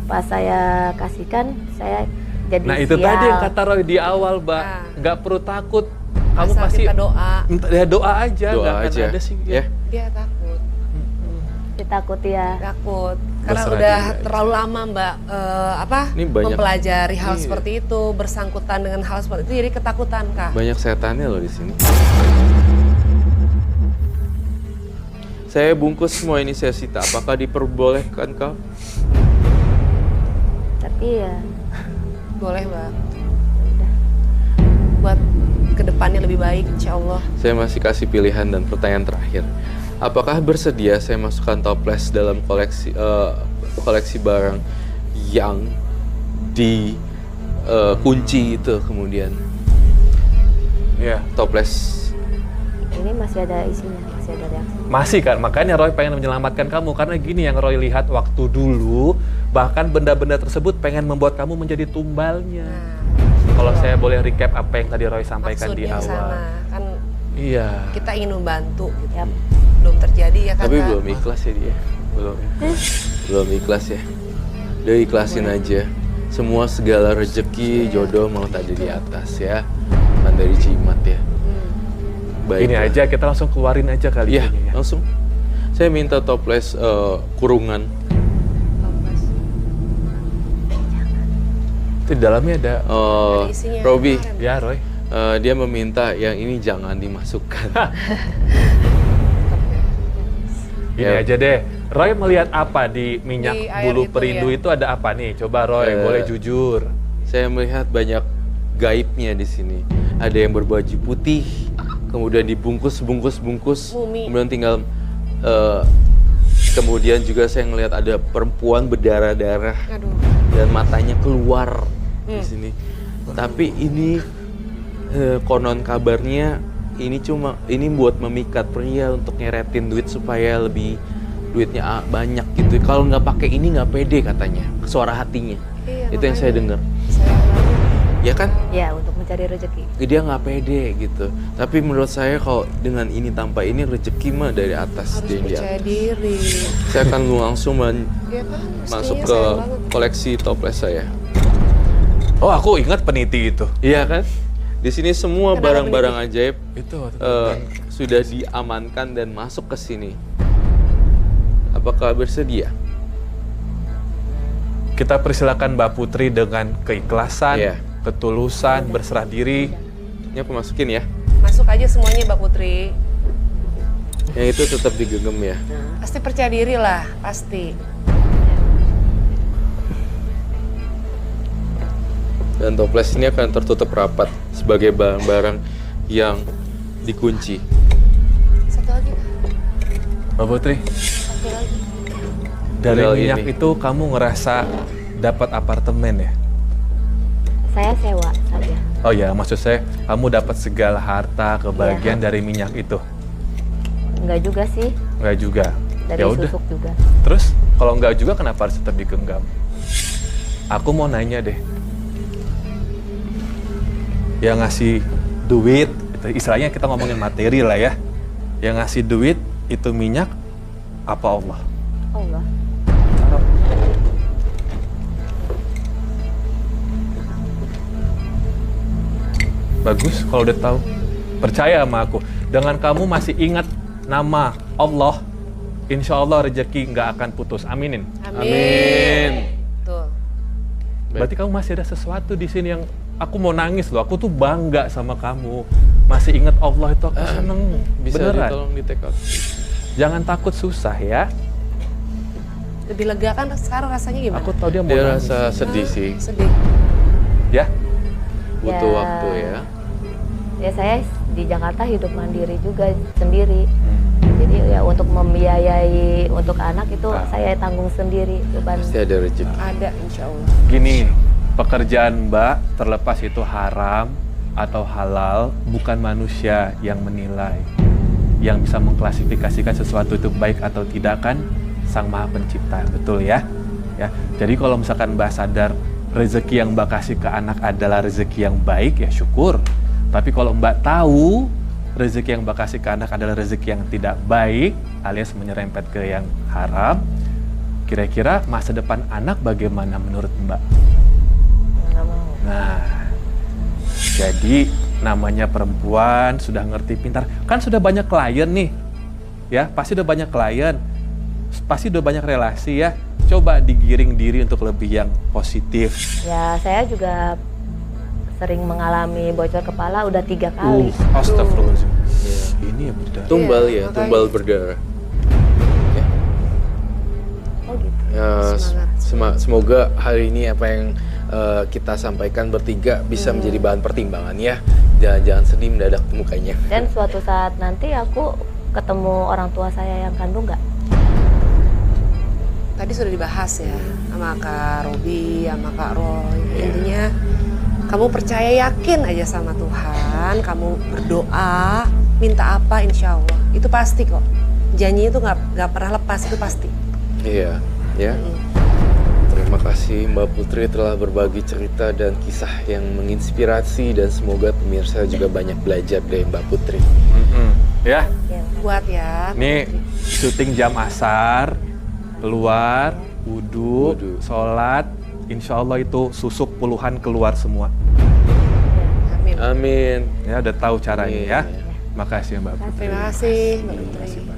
Pas saya kasihkan, saya jadi Nah itu sial. tadi yang kata Roy di awal, Mbak. Nah. Nggak perlu takut. Kamu Asal pasti kita doa. ya doa aja, Doa nggak akan aja, ada sih. ya. Dia takut. Ditakut ya. Takut. Karena Berserah udah diri aja. terlalu lama Mbak Ini banyak- mempelajari hal Iya. seperti itu, bersangkutan dengan hal seperti itu, jadi ketakutan Kak. Banyak setannya loh di sini. Saya bungkus semua ini saya sita. Apakah diperbolehkan kau? Tapi ya Boleh Mbak. Buat kedepannya lebih baik insya Allah. Saya masih kasih pilihan dan pertanyaan terakhir. Apakah bersedia saya masukkan toples dalam koleksi barang yang dikunci itu kemudian? Iya. Toples. ini masih ada isinya, masih ada reaksi. Masih kan, makanya Roy pengen menyelamatkan kamu. Karena gini yang Roy lihat waktu dulu, bahkan benda-benda tersebut pengen membuat kamu menjadi tumbalnya. Kalau saya boleh recap apa yang tadi Roy sampaikan di Maksudnya awal. sama, kan Iya. kita ingin membantu gitu. Yap. Belum terjadi ya kan Tapi Kak? belum ikhlas ya dia. Belum ikhlas ya. Dia ikhlasin aja. Semua segala rezeki, jodoh mau tadi di atas ya. Bukan dari jimat ya. Baik. Ini aja kita langsung keluarin aja kali Iya, ini ya. langsung. Saya minta toples kurungan. Toples. Itu di dalamnya ada. Ada isinya Robi, kemarin. Ya Roy. dia meminta yang ini jangan dimasukkan. Gini Ya. aja deh. Roy melihat apa di minyak Di air bulu itu perindu ya. itu ada apa nih? Coba Roy, boleh jujur. Saya melihat banyak gaibnya di sini. Ada yang berbaju putih, kemudian dibungkus, bungkus, Mumi. kemudian tinggal. Kemudian juga saya ngelihat ada perempuan berdarah-darah Aduh. dan matanya keluar di sini. Tapi ini konon kabarnya ini buat memikat pria untuk nyeretin duit supaya lebih duitnya banyak gitu. Kalau nggak pakai ini nggak pede katanya, suara hatinya. Iya, Itu yang saya dengar. Ya kan? Ya, untuk mencari rezeki. Dia nggak pede gitu. Tapi menurut saya kalau dengan ini tanpa ini rezeki mah dari atas Harus dia lihat. percaya diri. Saya akan langsung Ya kan, masuk mestinya ke sayang banget. koleksi toples saya. Oh, aku ingat peniti itu. Iya kan? Di sini semua Kenapa barang-barang ajaib Itu sudah diamankan dan masuk ke sini. Apakah bersedia? kita persilakan Mbak Putri dengan keikhlasan, Iya. ketulusan, berserah diri. Ini aku masukin ya. Masuk aja semuanya Mbak Putri. Yang itu tetap digenggam ya. Pasti percaya diri lah, pasti. Dan toples ini akan tertutup rapat sebagai barang-barang yang dikunci. Satu lagi. Mbak Putri, Satu lagi. dari Tinggal minyak ini. itu kamu ngerasa dapat apartemen ya? Saya sewa saja. Oh ya, maksud saya kamu dapat segala harta kebagian dari minyak itu? Enggak juga sih. Enggak juga. Dari Ya udah. susuk juga. Terus kalau enggak juga kenapa harus tetap digenggam? Aku mau nanya deh. Yang ngasih duit, istilahnya kita ngomongin materi lah ya. Yang ngasih duit itu minyak apa Allah? Allah. Bagus kalau udah tahu. Percaya sama aku. Dengan kamu masih ingat nama Allah, insya Allah rezeki nggak akan putus. Aminin. Amin. Tuh. Berarti kamu masih ada sesuatu di sini yang aku mau nangis loh. Aku tuh bangga sama kamu. Masih ingat Allah itu aku seneng. Bisa beneran. ditolong di take out. Jangan takut susah ya. Lebih lega kan sekarang rasanya gimana? Aku tahu dia mau Dia nangis. rasa sedih sih. Sedih. Ya. Butuh Ya. waktu ya. Ya saya di Jakarta hidup mandiri juga sendiri. Jadi ya untuk membiayai untuk anak itu saya tanggung sendiri beban. Pasti ada rezeki. Ada insya Allah. Gini, pekerjaan Mbak terlepas itu haram atau halal, bukan manusia yang menilai. Yang bisa mengklasifikasikan sesuatu itu baik atau tidak kan Sang Maha Pencipta, betul ya? Ya. Jadi kalau misalkan Mbak sadar rezeki yang Mbak kasih ke anak adalah rezeki yang baik, ya syukur. Tapi kalau Mbak tahu rezeki yang Mbak kasih ke anak adalah rezeki yang tidak baik, alias menyerempet ke yang haram, kira-kira masa depan anak bagaimana menurut Mbak? Nggak mau. Nah, jadi namanya perempuan sudah ngerti pintar. Kan sudah banyak klien nih, ya pasti udah banyak klien, pasti udah banyak relasi ya. Coba digiring diri untuk lebih yang positif. Ya saya juga sering mengalami bocor kepala udah 3 kali. Astagfirullahaladzim. Ini ya benar. Tumbal Iya, ya, makanya. tumbal berdarah. Ya. Oh gitu. Ya, semoga hari ini apa yang kita sampaikan bertiga bisa menjadi bahan pertimbangan ya. Jangan sedih mendadak mukanya. Dan suatu saat nanti aku ketemu orang tua saya yang kandung nggak? Tadi sudah dibahas ya sama Kak Robi, sama Kak Roy. Intinya kamu percaya, yakin aja sama Tuhan. Kamu berdoa, minta apa insya Allah. Itu pasti kok. Janji itu nggak pernah lepas, itu pasti. Iya, ya. Terima kasih Mbak Putri telah berbagi cerita dan kisah yang menginspirasi dan semoga pemirsa juga banyak belajar dari Mbak Putri. Ya, Buat ya. ini syuting jam asar, keluar, wudhu, sholat, insya Allah itu susuk puluhan keluar semua. Amin. Amin. Ya udah tahu caranya ya. Makasih Mbak Putri. Terima kasih Mbak Putri.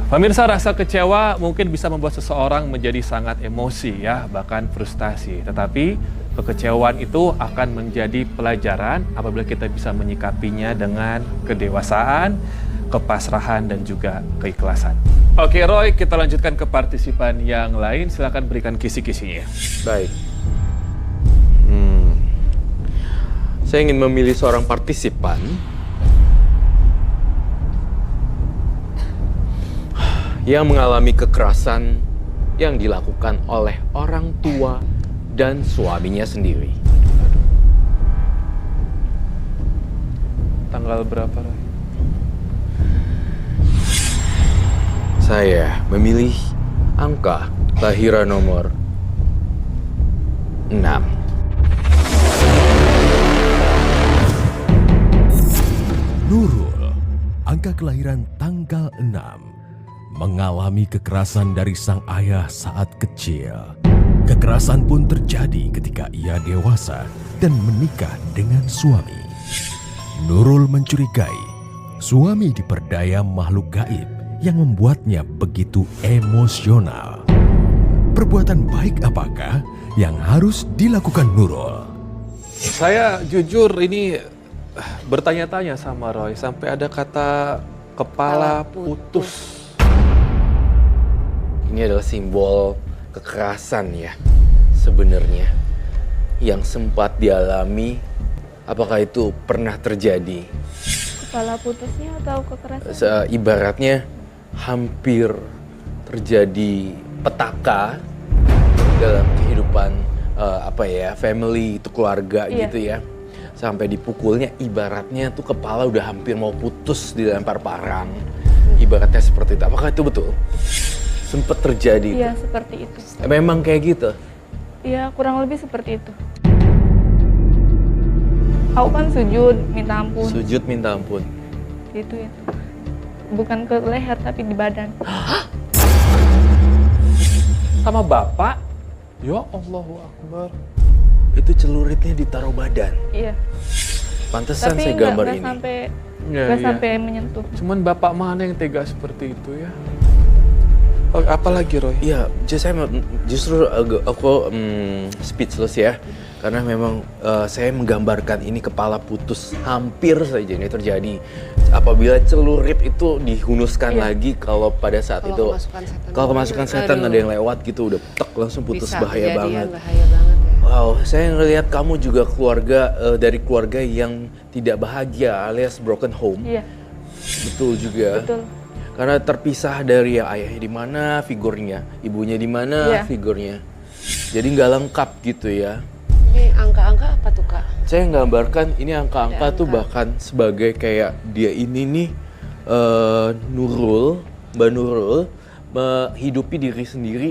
Pemirsa, rasa kecewa mungkin bisa membuat seseorang menjadi sangat emosi ya, bahkan frustasi. Tetapi kekecewaan itu akan menjadi pelajaran apabila kita bisa menyikapinya dengan kedewasaan, kepasrahan, dan juga keikhlasan. Oke Roy, kita lanjutkan ke partisipan yang lain. Silakan berikan kisi-kisinya. Baik. Saya ingin memilih seorang partisipan yang mengalami kekerasan yang dilakukan oleh orang tua dan suaminya sendiri. Tanggal berapa Roy? Saya memilih angka lahiran nomor 6. Nurul, angka kelahiran tanggal 6, mengalami kekerasan dari sang ayah saat kecil. Kekerasan pun terjadi ketika ia dewasa dan menikah dengan suami. Nurul mencurigai suami diperdaya makhluk gaib yang membuatnya begitu emosional. Perbuatan baik apakah yang harus dilakukan Nurul? Saya jujur ini bertanya-tanya sama Roy sampai ada kata kepala putus. Ini adalah simbol kekerasan ya sebenarnya yang sempat dialami. Apakah itu pernah terjadi? Kepala putusnya atau kekerasan? Ibaratnya hampir terjadi petaka dalam kehidupan family itu keluarga gitu ya. Sampai dipukulnya ibaratnya tuh kepala udah hampir mau putus dilempar parang. Ibaratnya seperti itu. Apakah itu betul? Sempet terjadi itu? Iya, seperti itu. Memang kayak gitu? Iya, kurang lebih seperti itu. Aku kan sujud minta ampun. Sujud minta ampun? Gitu ya. Bukan ke leher tapi di badan. Sama bapak? Ya Allahu Akbar. Itu celuritnya ditaruh badan? Iya. Pantesan tapi saya gambar nggak ini. Nggak sampai menyentuh. Cuman bapak mana yang tega seperti itu ya? Apalagi Roy? Iya, justru aku speechless ya. Karena memang saya menggambarkan ini kepala putus. Hampir saja ini terjadi. Apabila celurit itu dihunuskan lagi kalau pada saat itu. Kalau kemasukan setan ada yang lewat gitu udah tek langsung putus. Bahaya banget. Bahaya banget ya. Wow, saya ngelihat kamu juga dari keluarga yang tidak bahagia alias broken home. Iya. Betul juga. Betul. Karena terpisah dari ayahnya di mana figurnya, ibunya di mana figurnya. Jadi nggak lengkap gitu ya. Ini angka-angka apa tuh Kak? Saya gambarkan ini angka-angka tuh bahkan sebagai kayak dia ini nih Mbak Nurul menghidupi diri sendiri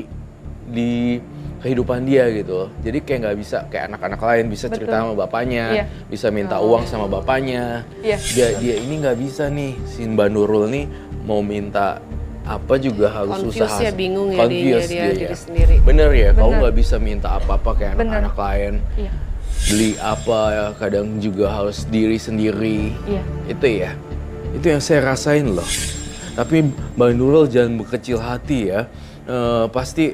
di kehidupan dia gitu. Jadi kayak nggak bisa kayak anak-anak lain bisa cerita sama bapaknya, bisa minta uang sama bapaknya. Dia ini nggak bisa nih, si Mbak Nurul nih mau minta apa juga harus usaha. Ya, bingung ya dia diri sendiri. Bener ya, kamu nggak bisa minta apa-apa kayak anak-anak lain. Iya. Beli apa ya, kadang juga harus diri sendiri. Iya. Itu ya, itu yang saya rasain loh. Tapi Mbak Nurul jangan berkecil hati ya. Pasti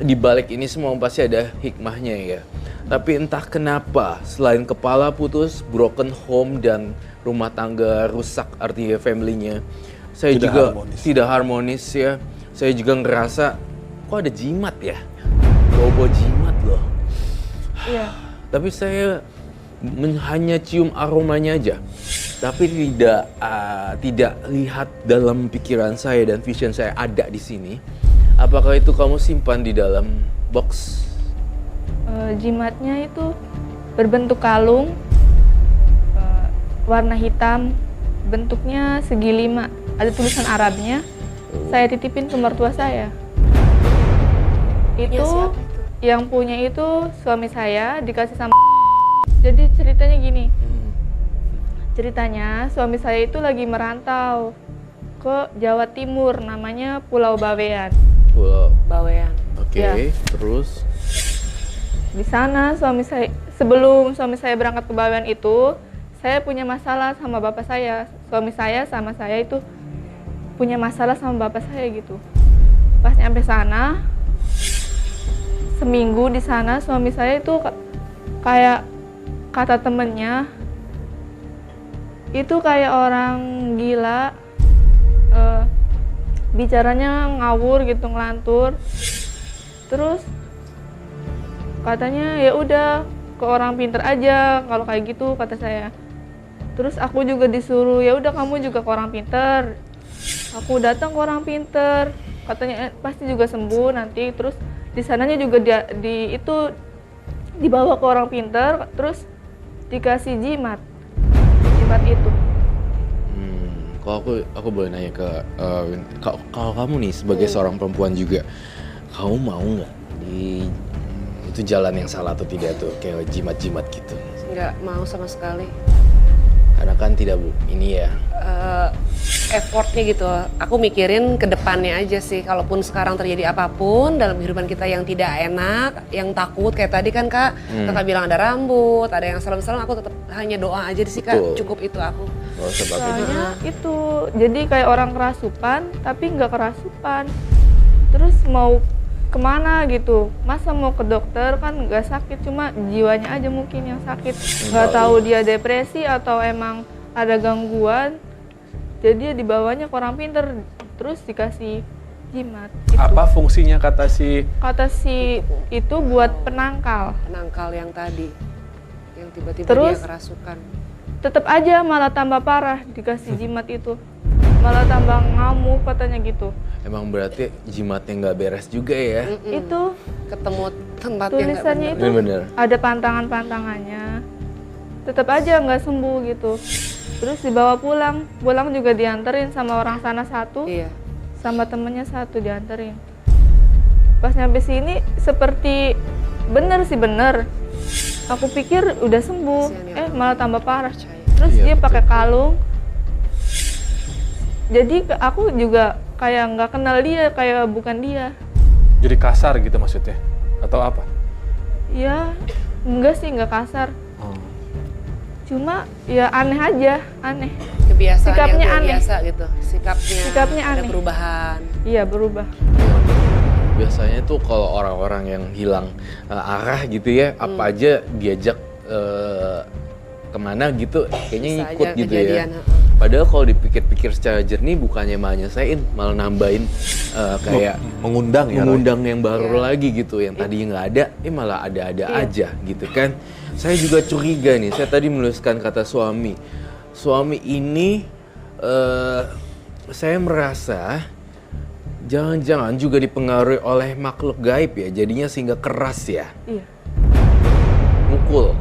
di balik ini semua pasti ada hikmahnya ya. Tapi entah kenapa selain kepala putus, broken home dan rumah tangga rusak artinya family-nya, saya tidak harmonis ya. Saya juga ngerasa kok ada jimat ya, bau-bau jimat loh. Iya. Tapi saya hanya cium aromanya aja, tapi tidak lihat dalam pikiran saya dan vision saya ada di sini. Apakah itu kamu simpan di dalam box? Jimatnya itu berbentuk kalung, warna hitam, bentuknya segi 5, ada tulisan Arabnya. Saya titipin ke mertua saya. Itu yang punya itu suami saya, dikasih sama. Jadi ceritanya gini. Ceritanya suami saya itu lagi merantau ke Jawa Timur, namanya Pulau Bawean. Pulau Bawean. Oke, terus di sana sebelum suami saya berangkat ke Bawean itu, saya punya masalah sama bapak saya. Suami saya sama saya itu punya masalah sama bapak saya gitu. Pas nyampe sana, seminggu di sana suami saya itu kayak kata temennya itu kayak orang gila, bicaranya ngawur gitu, ngelantur. Terus katanya ya udah ke orang pinter aja kalau kayak gitu, kata saya. Terus aku juga disuruh ya udah kamu juga ke orang pinter. Aku datang ke orang pinter, katanya pasti juga sembuh nanti. Terus di sananya juga dibawa ke orang pinter, terus dikasih jimat itu. Kalau aku boleh nanya ke kalau kamu nih sebagai seorang perempuan juga, kamu mau nggak itu jalan yang salah atau tidak tuh kayak jimat-jimat gitu? Nggak mau sama sekali. Karena kan tidak ini ya. Effortnya gitu. Aku mikirin ke depannya aja sih. Kalaupun sekarang terjadi apapun dalam kehidupan kita yang tidak enak, yang takut kayak tadi kan Kak, Kakak bilang ada rambut, ada yang salam-salam, aku tetap hanya doa aja sih Kak. Cukup itu aku. Soalnya itu jadi kayak orang kerasupan tapi nggak kerasupan. Terus mau kemana gitu, masa mau ke dokter kan nggak sakit, cuma jiwanya aja mungkin yang sakit. Nggak tahu dia depresi atau emang ada gangguan. Jadi dia dibawanya ke orang pinter, terus dikasih jimat. Itu. Apa fungsinya kata si? Kata si itu buat penangkal. Penangkal yang tadi, yang tiba-tiba terus, dia kerasukan. Tetap aja malah tambah parah dikasih jimat itu, malah tambah ngamuk katanya gitu. Emang berarti jimatnya nggak beres juga ya? Itu Tempatnya nggak tulisannya itu Bener-bener. ada pantangan-pantangannya. Tetap aja nggak sembuh gitu. Terus dibawa pulang juga dianterin sama orang sana satu, Iya. sama temennya satu dianterin. Pas nyampe sini seperti bener sih bener. Aku pikir udah sembuh, malah tambah parah. Terus Iya, dia betul. pakai kalung. Jadi aku juga kayak nggak kenal dia, kayak bukan dia. Jadi kasar gitu maksudnya? Atau apa? Ya, enggak sih, nggak kasar. Oh. Cuma ya aneh aja, aneh. Kebiasaan Sikapnya yang aneh. biasa gitu. Sikapnya Aneh. ada perubahan. Iya, berubah. Biasanya tuh kalau orang-orang yang hilang arah gitu ya, apa aja diajak kemana gitu, kayaknya Bisa ngikut aja gitu kejadian, ya. Padahal kalau dipikir-pikir secara jernih, bukannya malah nyesain, malah nambahin kayak mengundang ya, mengundang yang baru lagi gitu, yang tadi nggak ada, malah ada-ada aja gitu kan. Saya juga curiga nih, saya tadi menuliskan kata suami. Suami ini saya merasa jangan-jangan juga dipengaruhi oleh makhluk gaib ya, jadinya sehingga keras ya. Iya. Mukul.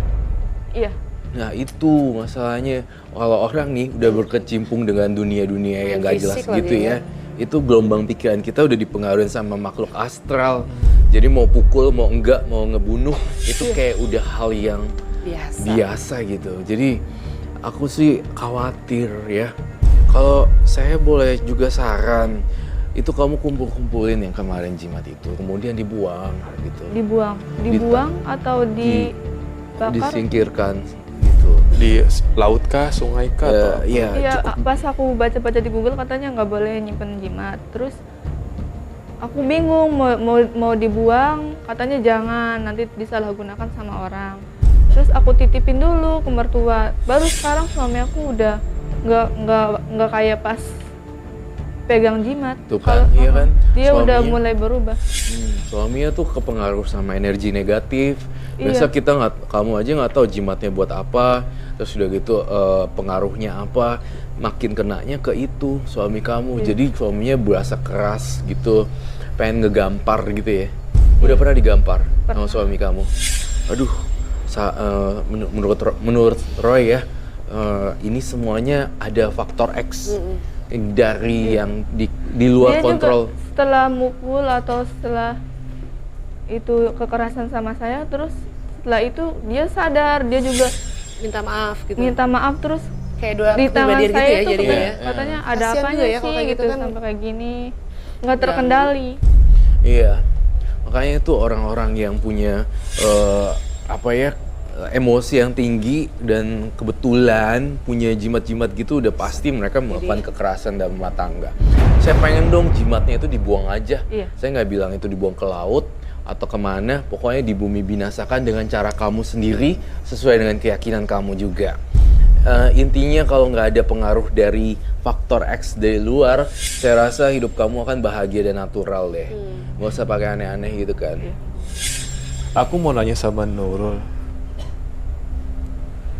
Iya. Nah itu masalahnya, kalau orang nih udah berkecimpung dengan dunia-dunia yang gak jelas fisik gitu lagi ya, itu gelombang pikiran kita udah dipengaruhi sama makhluk astral. Jadi mau pukul, mau enggak, mau ngebunuh, itu kayak udah hal yang biasa gitu. Jadi aku sih khawatir ya. Kalau saya boleh juga saran, itu kamu kumpul-kumpulin yang kemarin jimat itu, kemudian dibuang gitu. Dibuang atau dibakar? Disingkirkan gitu. Di laut kah, sungai kah? Atau apa? Iya, pas aku baca-baca di Google katanya nggak boleh nyimpen jimat. Terus aku bingung mau dibuang, katanya jangan, nanti disalahgunakan sama orang. Terus aku titipin dulu ke mertua. Baru sekarang suami aku udah nggak kayak pas pegang jimat. Tuh kan, iya kan? Dia udah Suaminya- mulai berubah. Suaminya tuh kepengaruh sama energi negatif. Biasa Iya. kita kamu aja nggak tahu jimatnya buat apa, terus udah gitu pengaruhnya apa, makin kenanya ke itu suami kamu. Jadi suaminya berasa keras gitu, pengen ngegampar gitu ya. Udah pernah digampar sama suami kamu? Aduh, menurut Roy ya, ini semuanya ada faktor X dari yang di luar Dia kontrol. juga setelah mukul atau setelah itu kekerasan sama saya, terus setelah itu dia sadar, dia juga minta maaf gitu. minta maaf, terus Kayak dua di tangan kepribadian saya gitu ya itu jadinya kayak ya. katanya ada Kasian apanya juga ya sih kalau kayak gitu gitu kan. sampai kayak gini, nggak terkendali. Iya, makanya itu orang-orang yang punya emosi yang tinggi dan kebetulan punya jimat-jimat gitu, udah pasti mereka melakukan kekerasan dalam rumah tangga. Saya pengen dong jimatnya itu dibuang aja. Iya. Saya nggak bilang itu dibuang ke laut atau kemana, pokoknya di bumi binasakan dengan cara kamu sendiri sesuai dengan keyakinan kamu juga. Intinya kalau nggak ada pengaruh dari faktor X dari luar, saya rasa hidup kamu akan bahagia dan natural deh. Nggak usah pakai aneh-aneh gitu kan. Aku mau nanya sama Nurul.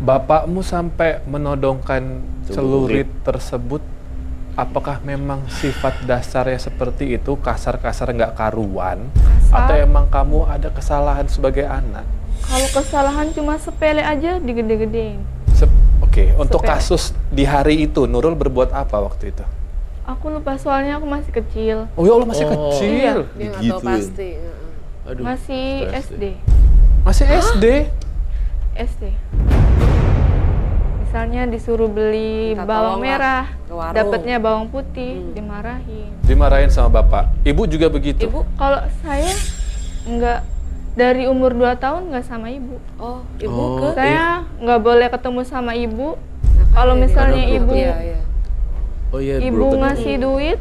Bapakmu sampai menodongkan celurit tersebut, apakah memang sifat dasarnya seperti itu, kasar-kasar nggak karuan? Atau emang kamu ada kesalahan sebagai anak? Kalau kesalahan cuma sepele aja digede-gedein. Oke, untuk Sepele. kasus di hari itu, Nurul berbuat apa waktu itu? Aku lupa soalnya aku masih kecil. Oh ya Allah, masih kecil. Iya. Dia nggak tahu pasti. Aduh, Masih stres SD. deh. Masih SD? SD. Misalnya disuruh beli Minta bawang tolong lah merah, ke warung. dapatnya bawang putih, dimarahin. Dimarahin sama bapak. Ibu juga begitu? Ibu, kalau saya nggak, dari umur 2 tahun nggak sama ibu. Oh, ibu ke? Saya nggak boleh ketemu sama ibu. Kalau misalnya Karena ibu Oh iya, ibu broken. ngasih duit,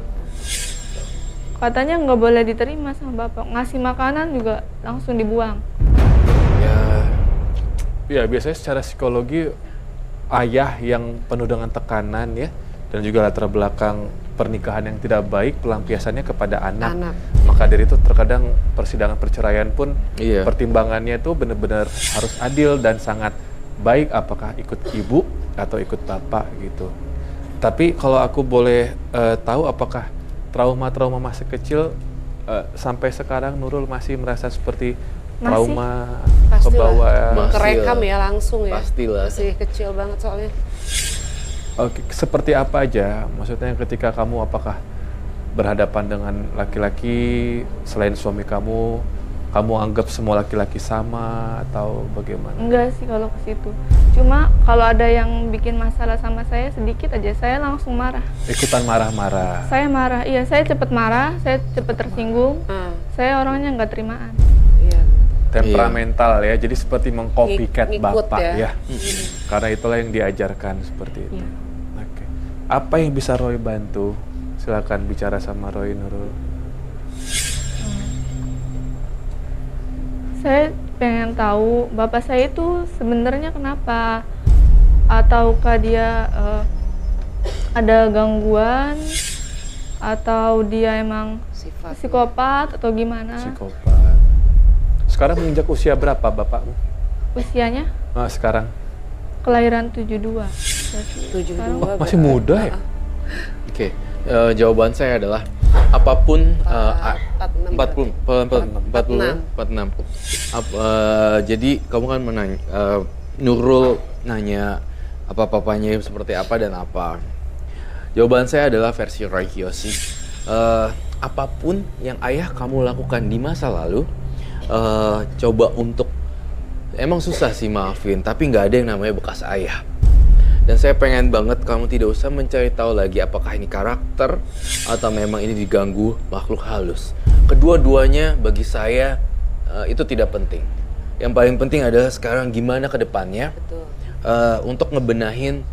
katanya nggak boleh diterima sama bapak. Ngasih makanan juga langsung dibuang. Ya, biasanya secara psikologi ayah yang penuh dengan tekanan ya, dan juga latar belakang pernikahan yang tidak baik, pelampiasannya kepada anak. Maka dari itu terkadang persidangan perceraian pun pertimbangannya itu benar-benar harus adil dan sangat baik, apakah ikut ibu atau ikut bapak gitu. Tapi kalau aku boleh tahu, apakah trauma-trauma masa kecil sampai sekarang Nurul masih merasa seperti trauma Pastilah. kebawa. Kerekam ya langsung ya. Pastilah. Masih kecil banget soalnya. Oke, seperti apa aja? Maksudnya ketika kamu apakah berhadapan dengan laki-laki selain suami kamu anggap semua laki-laki sama atau bagaimana? Enggak sih kalau ke situ. Cuma kalau ada yang bikin masalah sama saya sedikit aja, saya langsung marah. Ikutan marah-marah. Saya marah, iya saya cepet marah, saya cepet tersinggung. Saya orangnya nggak terimaan. Temperamental ya, jadi seperti mengcopycat Ngikut bapak ya. Karena itulah yang diajarkan seperti itu. Oke. Apa yang bisa Roy bantu? Silakan bicara sama Roy, Nurul. Saya pengen tahu bapak saya itu sebenarnya kenapa, ataukah dia ada gangguan, atau dia emang psikopat atau gimana? Psikopat. Sekarang menginjak usia berapa bapakmu? Usianya Sekarang? kelahiran 72. 72. Masih muda ya? Oke, jawaban saya adalah apapun 46. Jadi kamu kan menanya, Nurul nanya apa papanya seperti apa dan apa. Jawaban saya adalah versi Roy Kiyoshi. Apapun yang ayah kamu lakukan di masa lalu, coba untuk emang susah sih maafin, tapi nggak ada yang namanya bekas ayah. Dan saya pengen banget kamu tidak usah mencari tahu lagi apakah ini karakter atau memang ini diganggu makhluk halus. Kedua-duanya bagi saya itu tidak penting. Yang paling penting adalah sekarang gimana ke depannya untuk ngebenahin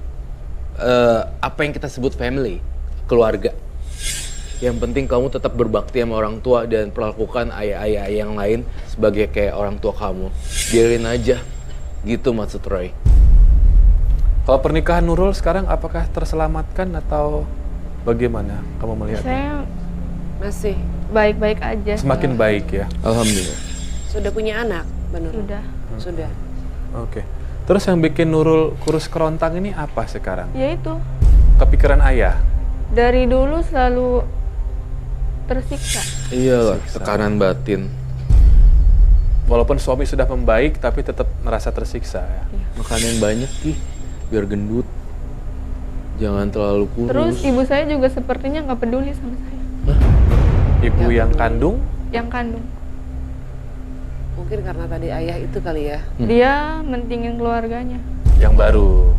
apa yang kita sebut family, keluarga. Yang penting kamu tetap berbakti sama orang tua dan perlakukan ayah-ayah yang lain sebagai kayak orang tua kamu. Biarin aja, gitu maksud Roy. Kalau pernikahan Nurul sekarang apakah terselamatkan atau bagaimana kamu melihatnya? Saya masih baik-baik aja. Semakin baik ya? Alhamdulillah. Sudah punya anak, Mbak Nurul? Sudah. Oke. Terus yang bikin Nurul kurus kerontang ini apa sekarang? Ya itu. Kepikiran ayah? Dari dulu selalu tersiksa. Iyalah, tekanan batin. Walaupun suami sudah membaik tapi tetap merasa tersiksa ya? Makan yang banyak sih, biar gendut. Jangan terlalu kurus. Terus ibu saya juga sepertinya nggak peduli sama saya. Ibu yang kandung? Yang kandung. Mungkin karena tadi ayah itu kali ya. Dia mentingin keluarganya. Yang baru?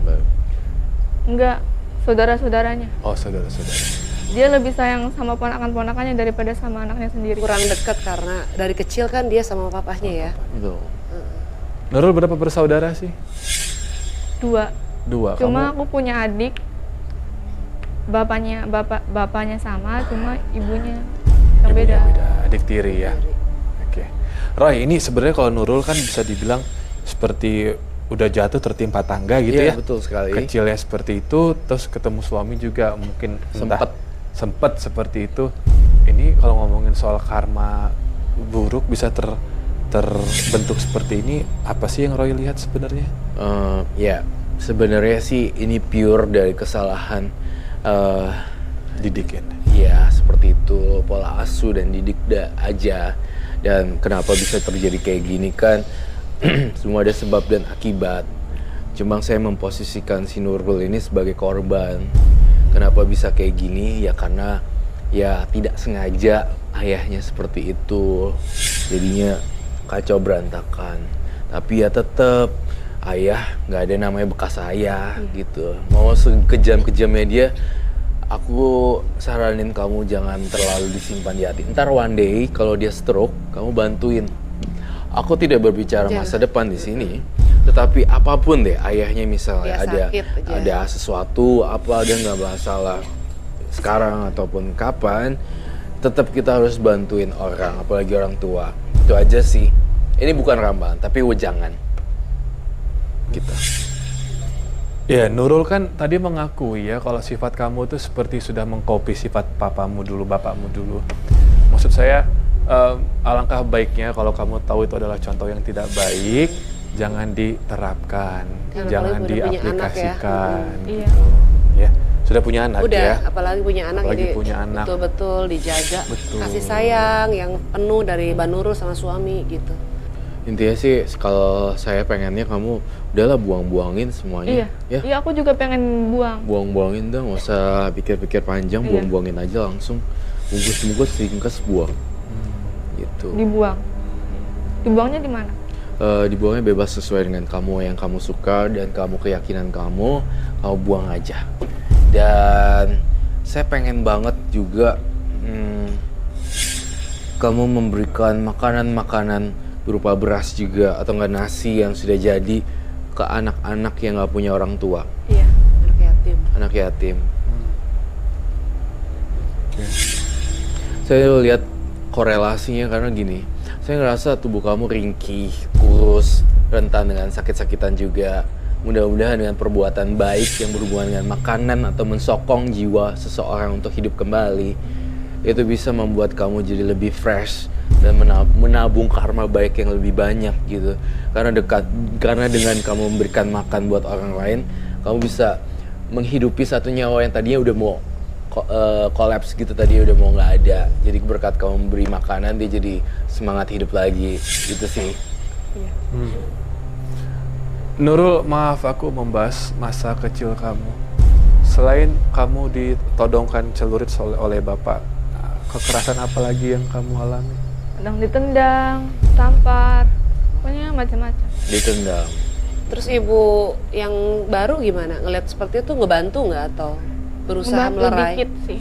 Enggak, saudara-saudaranya. Oh, saudara-saudara. Dia lebih sayang sama ponakan-ponakannya daripada sama anaknya sendiri. Kurang dekat karena dari kecil kan dia sama papahnya ya. Nurul berapa bersaudara sih? 2. Cuma Kamu? aku punya adik. Bapaknya sama, cuma ibunya yang beda. Adik tiri ya. Oke. Roy, ini sebenarnya kalau Nurul kan bisa dibilang seperti udah jatuh tertimpa tangga gitu ya. Iya, betul sekali. Kecilnya seperti itu, terus ketemu suami juga mungkin sempat seperti itu. Ini kalau ngomongin soal karma buruk bisa terbentuk seperti ini, apa sih yang Roy lihat sebenarnya? Ya, sebenarnya sih ini pure dari kesalahan didikin. Ya, seperti itu, pola asuh dan didik aja. Dan kenapa bisa terjadi kayak gini kan? Semua ada sebab dan akibat. Cuma saya memposisikan si Nurul ini sebagai korban. Kenapa bisa kayak gini? Ya karena ya tidak sengaja ayahnya seperti itu. Jadinya kacau berantakan. Tapi ya tetap ayah nggak ada namanya bekas ayah gitu. Mau sekejam-kejamnya dia, aku saranin kamu jangan terlalu disimpan di hati. Ntar one day kalau dia stroke, kamu bantuin. Aku tidak berbicara masa depan di sini, tetapi apapun deh ayahnya misalnya ada sesuatu apa dia nggak masalah sekarang ataupun kapan, tetap kita harus bantuin orang, apalagi orang tua. Itu aja sih. Ini bukan ramalan, tapi wejangan. Gitu. Ya, Nurul kan tadi mengakui ya kalau sifat kamu itu seperti sudah mengcopy sifat papamu dulu, bapakmu dulu. Maksud saya, alangkah baiknya kalau kamu tahu itu adalah contoh yang tidak baik, jangan diterapkan, jangan diaplikasikan. Gitu. Ya, sudah punya anak ya. Apalagi punya anak, apalagi jadi punya anak. betul-betul dijaga, kasih sayang yang penuh dari Mbak Nurul sama suami gitu. Intinya sih kalau saya pengennya kamu udahlah buang-buangin semuanya. Ya. Iya aku juga pengen buang. Buang-buangin dong, nggak usah pikir-pikir panjang, Iya. buang-buangin aja langsung. Bungkus-bungkus, ringkas, buang. Gitu. Dibuang. Dibuangnya di mana? Dibuangnya bebas sesuai dengan kamu yang kamu suka dan kamu keyakinan kamu buang aja. Dan saya pengen banget juga kamu memberikan makanan-makanan berupa beras juga atau enggak nasi yang sudah jadi ke anak-anak yang nggak punya orang tua. Iya. Anak yatim. Anak yatim. Saya lihat korelasinya karena gini, saya ngerasa tubuh kamu ringkih, kurus, rentan dengan sakit-sakitan juga. Mudah-mudahan dengan perbuatan baik yang berhubungan dengan makanan atau mensokong jiwa seseorang untuk hidup kembali, itu bisa membuat kamu jadi lebih fresh dan menabung karma baik yang lebih banyak gitu. Karena dengan kamu memberikan makan buat orang lain, kamu bisa menghidupi satu nyawa yang tadinya udah mau kolaps gitu, tadi udah mau nggak ada. Jadi berkat kamu memberi makanan, dia jadi semangat hidup lagi gitu sih. Iya. Nurul, maaf aku membahas masa kecil kamu. Selain kamu ditodongkan celurit oleh bapak, kekerasan apa lagi yang kamu alami? Kadang ditendang, tampar, pokoknya macam-macam. Ditendang. Terus ibu yang baru gimana? Ngeliat seperti itu ngebantu nggak atau berusaha Membantu melerai? dikit sih,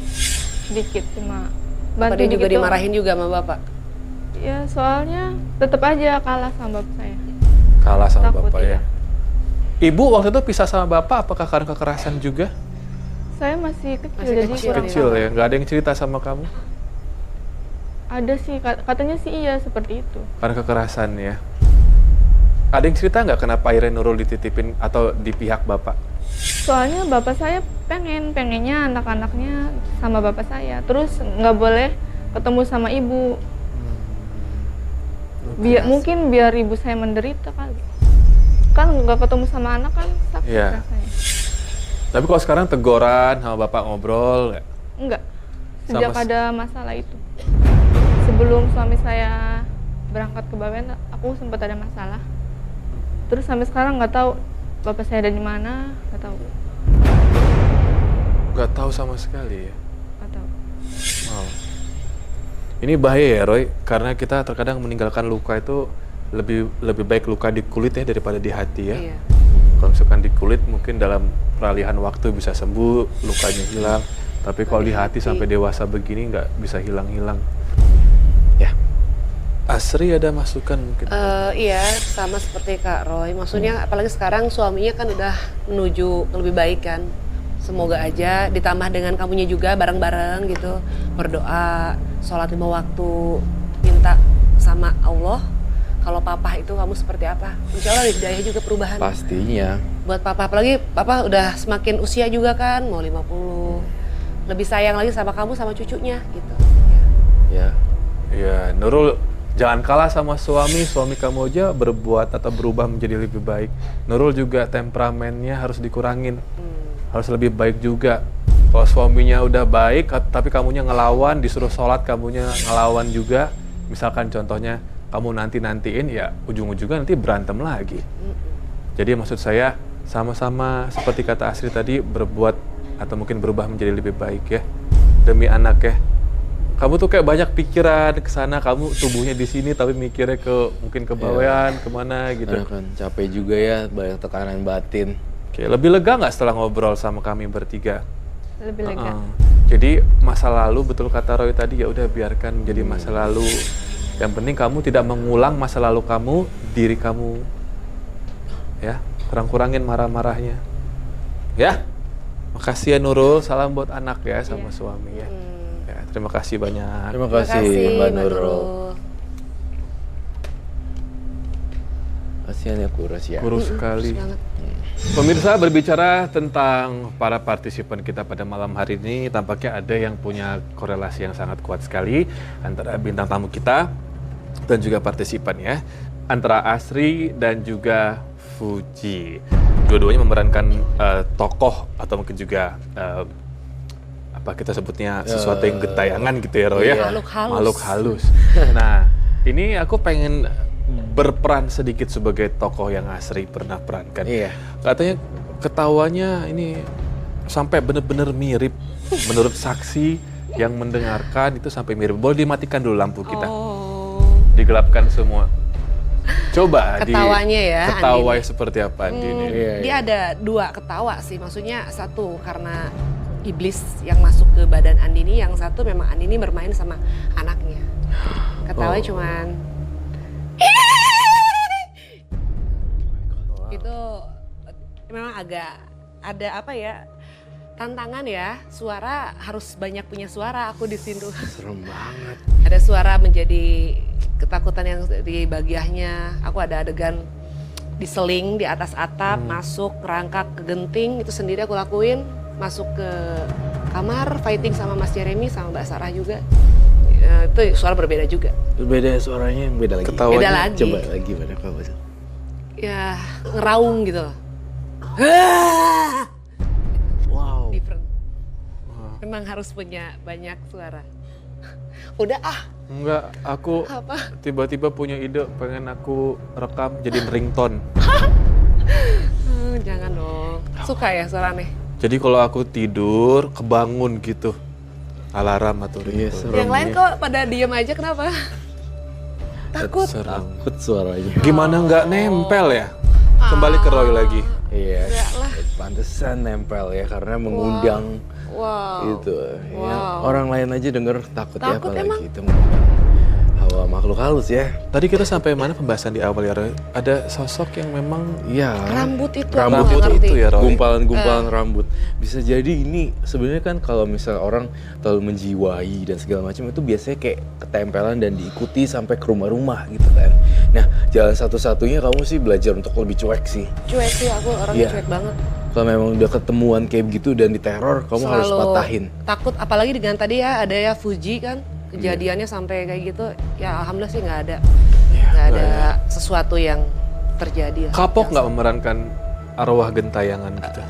dikit cuma Apa bantu dia juga dikit doang. dimarahin juga sama bapak? Ya soalnya tetap aja kalah sama bapak saya. Kalah sama Takut, bapak ya. iya. Ibu waktu itu pisah sama bapak, apakah karena kekerasan juga? Saya masih kecil, Masih jadi kecil. kurang Kecil tahu. ya, nggak ada yang cerita sama kamu? Ada sih, katanya sih iya seperti itu. Karena kekerasan ya. Ada yang cerita nggak kenapa akhirnya Nurul dititipin atau di pihak bapak? Soalnya bapak saya pengennya anak-anaknya sama bapak saya, terus nggak boleh ketemu sama ibu. Mungkin biar ibu saya menderita kali. Kan nggak ketemu sama anak kan sakit Iya. rasanya. Tapi kalau sekarang teguran sama bapak ngobrol nggak? Enggak, sejak Sama- ada masalah itu. Sebelum suami saya berangkat ke Bawen, aku sempat ada masalah. Terus sampai sekarang nggak tahu bapak saya ada di mana, nggak tahu. Nggak tahu sama sekali ya. Nggak tahu. Wow. Ini bahaya ya Roy, karena kita terkadang meninggalkan luka itu lebih baik luka di kulit ya daripada di hati ya. Iya. Kalau misalkan di kulit mungkin dalam peralihan waktu bisa sembuh, lukanya hilang. Tapi kalau di hati sampai dewasa begini nggak bisa hilang-hilang. Ya. Asri ada masukan mungkin? Iya, sama seperti Kak Roy. Maksudnya apalagi sekarang suaminya kan udah menuju lebih baik kan. Semoga aja ditambah dengan kamunya juga bareng-bareng gitu. Berdoa, sholat 5 waktu, minta sama Allah. Kalau papa itu kamu seperti apa? Insya Allah hidayah juga perubahan. Pastinya. Buat papa, apalagi papa udah semakin usia juga kan, mau 50. Lebih sayang lagi sama kamu sama cucunya gitu. Ya. Ya, Nurul jangan kalah sama suami kamu aja berbuat atau berubah menjadi lebih baik. Nurul juga temperamennya harus dikurangin, harus lebih baik juga. Kalau suaminya udah baik, tapi kamunya ngelawan, disuruh sholat kamunya ngelawan juga. Misalkan contohnya, kamu nanti-nantiin, ya ujung-ujungnya nanti berantem lagi. Jadi maksud saya, sama-sama seperti kata Asri tadi, berbuat atau mungkin berubah menjadi lebih baik ya. Demi anak ya. Kamu tuh kayak banyak pikiran ke sana, kamu tubuhnya di sini tapi mikirnya mungkin ke Bawean, kemana gitu. Kan capek juga ya, banyak tekanan batin. Oke, lebih lega nggak setelah ngobrol sama kami bertiga? Lebih lega. Jadi masa lalu, betul kata Roy tadi, ya udah biarkan menjadi masa lalu. Yang penting kamu tidak mengulang masa lalu kamu, diri kamu. Ya, kurang-kurangin marah-marahnya. Ya, makasih ya Nurul, salam buat anak ya sama suami ya. Ya, terima kasih banyak. Terima kasih Mbak Nurul. Kasihan ya kurus ya. Kurus sekali. Pemirsa, berbicara tentang para partisipan kita pada malam hari ini, tampaknya ada yang punya korelasi yang sangat kuat sekali antara bintang tamu kita dan juga partisipan ya. Antara Asri dan juga Fuji. Dua-duanya memerankan tokoh atau mungkin juga apa kita sebutnya sesuatu yang gentayangan gitu ya Roy ya. Makhluk halus. Makhluk halus. Nah, ini aku pengen berperan sedikit sebagai tokoh yang Asri pernah perankan. Iya. Katanya ketawanya ini sampai benar-benar mirip. Menurut saksi yang mendengarkan itu sampai mirip. Boleh dimatikan dulu lampu kita. Digelapkan semua. Coba ketawanya ya, ketawa Andini. seperti apa Andini? Dia ada 2 ketawa sih, maksudnya satu karena iblis yang masuk ke badan Andini, yang satu memang Andini bermain sama anaknya. Ketawanya cuman itu memang agak ada apa ya, tantangan ya, suara harus banyak punya suara aku di situ. Serem banget. Ada suara menjadi ketakutan yang di bagiannya. Aku ada adegan diseling di atas atap, masuk kerangka ke genting, itu sendiri aku lakuin. Masuk ke kamar, fighting sama Mas Jeremy, sama Mbak Sarah juga. Itu suara berbeda juga. Beda suaranya yang beda lagi. Ketawanya. Beda lagi. Coba lagi pada kamu. Ya ngeraung gitu loh. Wow. Different. Memang harus punya banyak suara. Udah Enggak, aku Apa? tiba-tiba punya ide pengen aku rekam jadi ringtone. Jangan dong. Suka ya suara aneh? Jadi kalau aku tidur, kebangun gitu. Alarm atau ringtone. Yang lain kok pada diem aja, kenapa? Takut. Takut suaranya. Gimana nggak nempel ya? Kembali ke Roy lagi. Iya. Pantesan nempel ya karena mengundang itu. Ya, orang lain aja denger takut ya, Takut apalagi emang. itu mengundang hawa makhluk halus ya. Tadi kita sampai mana pembahasan di awal ya Roy? Ada sosok yang memang Rambut itu rambut aku nggak ngerti. itu ya, gumpalan-gumpalan rambut. Bisa jadi ini sebenarnya kan kalau misalnya orang terlalu menjiwai dan segala macam itu biasanya kayak ketempelan dan diikuti sampai ke rumah-rumah gitu kan. Nah, jalan satu-satunya kamu sih belajar untuk lebih cuek sih. Cuek sih aku, orangnya Iya. cuek banget. Kalau memang udah ketemuan kayak gitu dan diteror, kamu harus Selalu patahin. takut, apalagi dengan tadi ya ada ya Fuji kan, kejadiannya sampai kayak gitu. Ya alhamdulillah sih nggak ada, nggak ada sesuatu yang terjadi. kapok nggak memerankan arwah gentayangan gitu?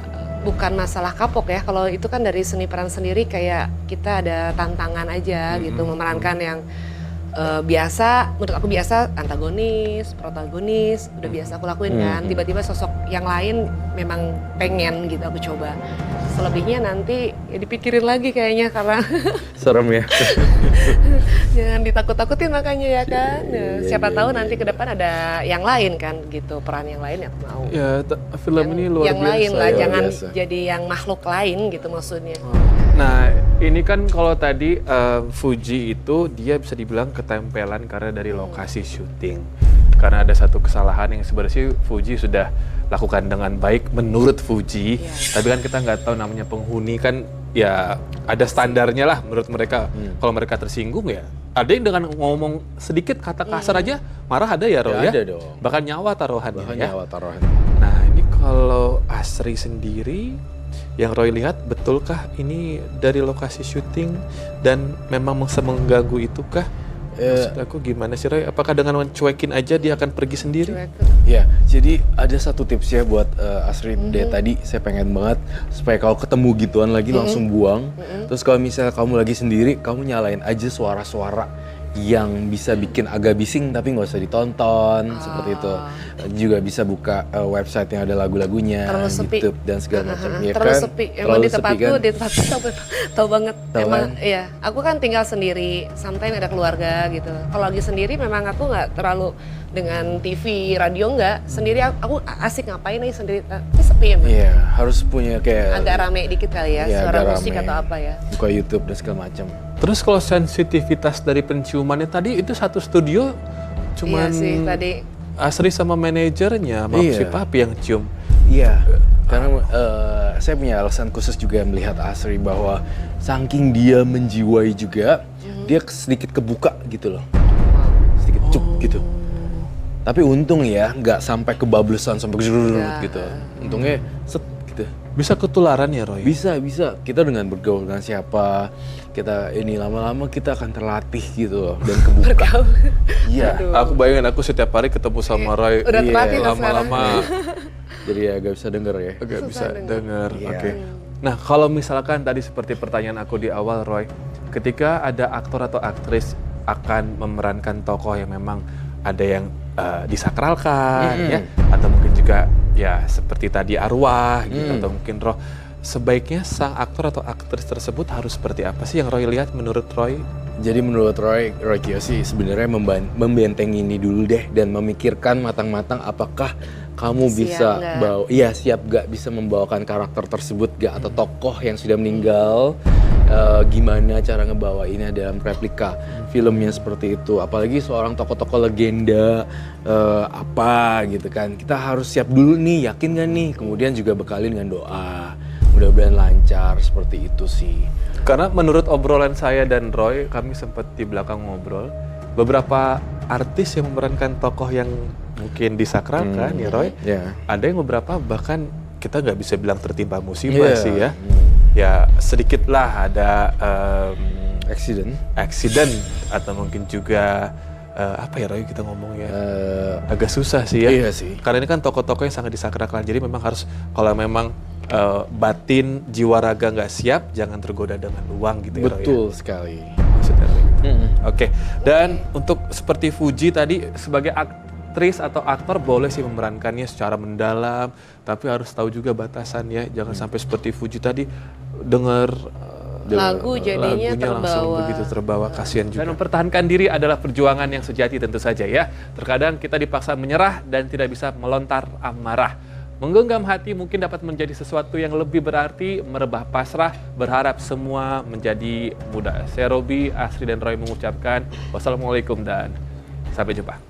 Bukan masalah kapok ya, kalau itu kan dari seni peran sendiri kayak kita ada tantangan aja gitu, memerankan yang biasa, menurut aku biasa antagonis, protagonis, udah biasa aku lakuin kan. Tiba-tiba sosok yang lain memang pengen gitu aku coba. Selebihnya nanti ya dipikirin lagi kayaknya karena Serem ya. jangan ditakut-takutin makanya ya kan. Siapa tahu nanti ke depan ada yang lain kan gitu, peran yang lain yang aku mau. Ya, film ini luar yang biasa. lain lah, ya. jangan biasa. jadi yang makhluk lain gitu maksudnya. Nah, ini kan kalau tadi Fuji itu dia bisa dibilang ketempelan karena dari lokasi syuting. Karena ada satu kesalahan yang sebenarnya Fuji sudah lakukan dengan baik menurut Fuji. Tapi kan kita nggak tahu namanya penghuni kan ya ada standarnya lah menurut mereka. Kalau mereka tersinggung ya ada yang dengan ngomong sedikit kata kasar aja marah ada ya Roy ya? Ada dong. Bahkan nyawa taruhannya Bahkan ya. nyawa taruhan. Nah ini kalau Asri sendiri yang Roy lihat betulkah ini dari lokasi syuting dan memang mengganggu itukah? Maksud aku gimana sih Roy? Apakah dengan mencuekin aja dia akan pergi sendiri? Ya, jadi ada satu tips ya buat Asri dari tadi saya pengen banget supaya kalau ketemu gituan lagi langsung buang. Terus kalau misalnya kamu lagi sendiri, kamu nyalain aja suara-suara yang bisa bikin agak bising tapi nggak usah ditonton seperti itu. Juga bisa buka website yang ada lagu-lagunya, Terlalu sepi. YouTube dan segala macam. Ya Terlalu kan? sepi. Emang Terlalu di sepi tempatku, kan? di tempatku tahu banget. Tahu Emang kan? iya, aku kan tinggal sendiri, sometimes ada keluarga gitu. Kalau lagi sendiri memang aku nggak terlalu dengan TV, radio nggak. Sendiri aku asik ngapain aja sendiri. Tapi sepi ya, Iya, harus punya kayak agak rame dikit kali ya, Iya, suara agak musik rame. atau apa ya. buka YouTube dan segala macam. Terus kalau sensitivitas dari penciumannya tadi itu satu studio cuman Iya sih tadi. Asri sama manajernya, maaf si Papi yang cium. Iya, karena saya punya alasan khusus juga melihat Asri bahwa saking dia menjiwai juga, dia sedikit kebuka gitu loh, sedikit cup gitu. Tapi untung ya, nggak sampai kebablasan sampai gitu. Untungnya set gitu. Bisa ketularan ya Roy? Bisa. Kita dengan bergaul dengan siapa, kita ini lama-lama kita akan terlatih gitu loh dan kebuka. Iya. Aku bayangin aku setiap hari ketemu sama Roy. Udah terlatih lah lama-lama. Jadi agak bisa denger ya. Agak bisa dengar. Iya. Oke. Nah, kalau misalkan tadi seperti pertanyaan aku di awal Roy, ketika ada aktor atau aktris akan memerankan tokoh yang memang ada yang disakralkan ya, atau mungkin juga ya seperti tadi arwah gitu, atau mungkin roh. Sebaiknya sang aktor atau aktris tersebut harus seperti apa sih yang Roy lihat menurut Roy? Jadi menurut Roy Kiyoshi sebenarnya membentengi ini dulu deh dan memikirkan matang-matang apakah kamu bisa siap gak bisa membawakan karakter tersebut gak, atau tokoh yang sudah meninggal, gimana cara ngebawainnya dalam replika filmnya seperti itu. Apalagi seorang tokoh-tokoh legenda apa gitu kan. Kita harus siap dulu nih, yakin gak nih? Kemudian juga bekalin dengan doa. Mudah-mudahan lancar, seperti itu sih. Karena menurut obrolan saya dan Roy, kami sempat di belakang ngobrol, beberapa artis yang memerankan tokoh yang mungkin disakralkan ya Roy, ada yang beberapa bahkan kita nggak bisa bilang tertimpa musibah sih ya. Ya sedikit lah ada accident atau mungkin juga apa ya Roy kita ngomong ya, agak susah sih ya. Iya sih. Karena ini kan tokoh-tokoh yang sangat disakralkan, jadi memang harus kalau memang batin jiwa raga nggak siap, jangan tergoda dengan uang gitu ya. Betul sekali. Maksudnya. Oke. Dan untuk seperti Fuji tadi sebagai aktris atau aktor boleh sih memerankannya secara mendalam, tapi harus tahu juga batasannya. Jangan sampai seperti Fuji tadi dengar lagu jadinya langsung begitu terbawa, kasihan juga. Dan mempertahankan diri adalah perjuangan yang sejati tentu saja ya. Terkadang kita dipaksa menyerah dan tidak bisa melontar amarah. Menggenggam hati mungkin dapat menjadi sesuatu yang lebih berarti, merebah pasrah, berharap semua menjadi mudah. Saya Robi, Asri dan Roy mengucapkan wassalamualaikum dan sampai jumpa.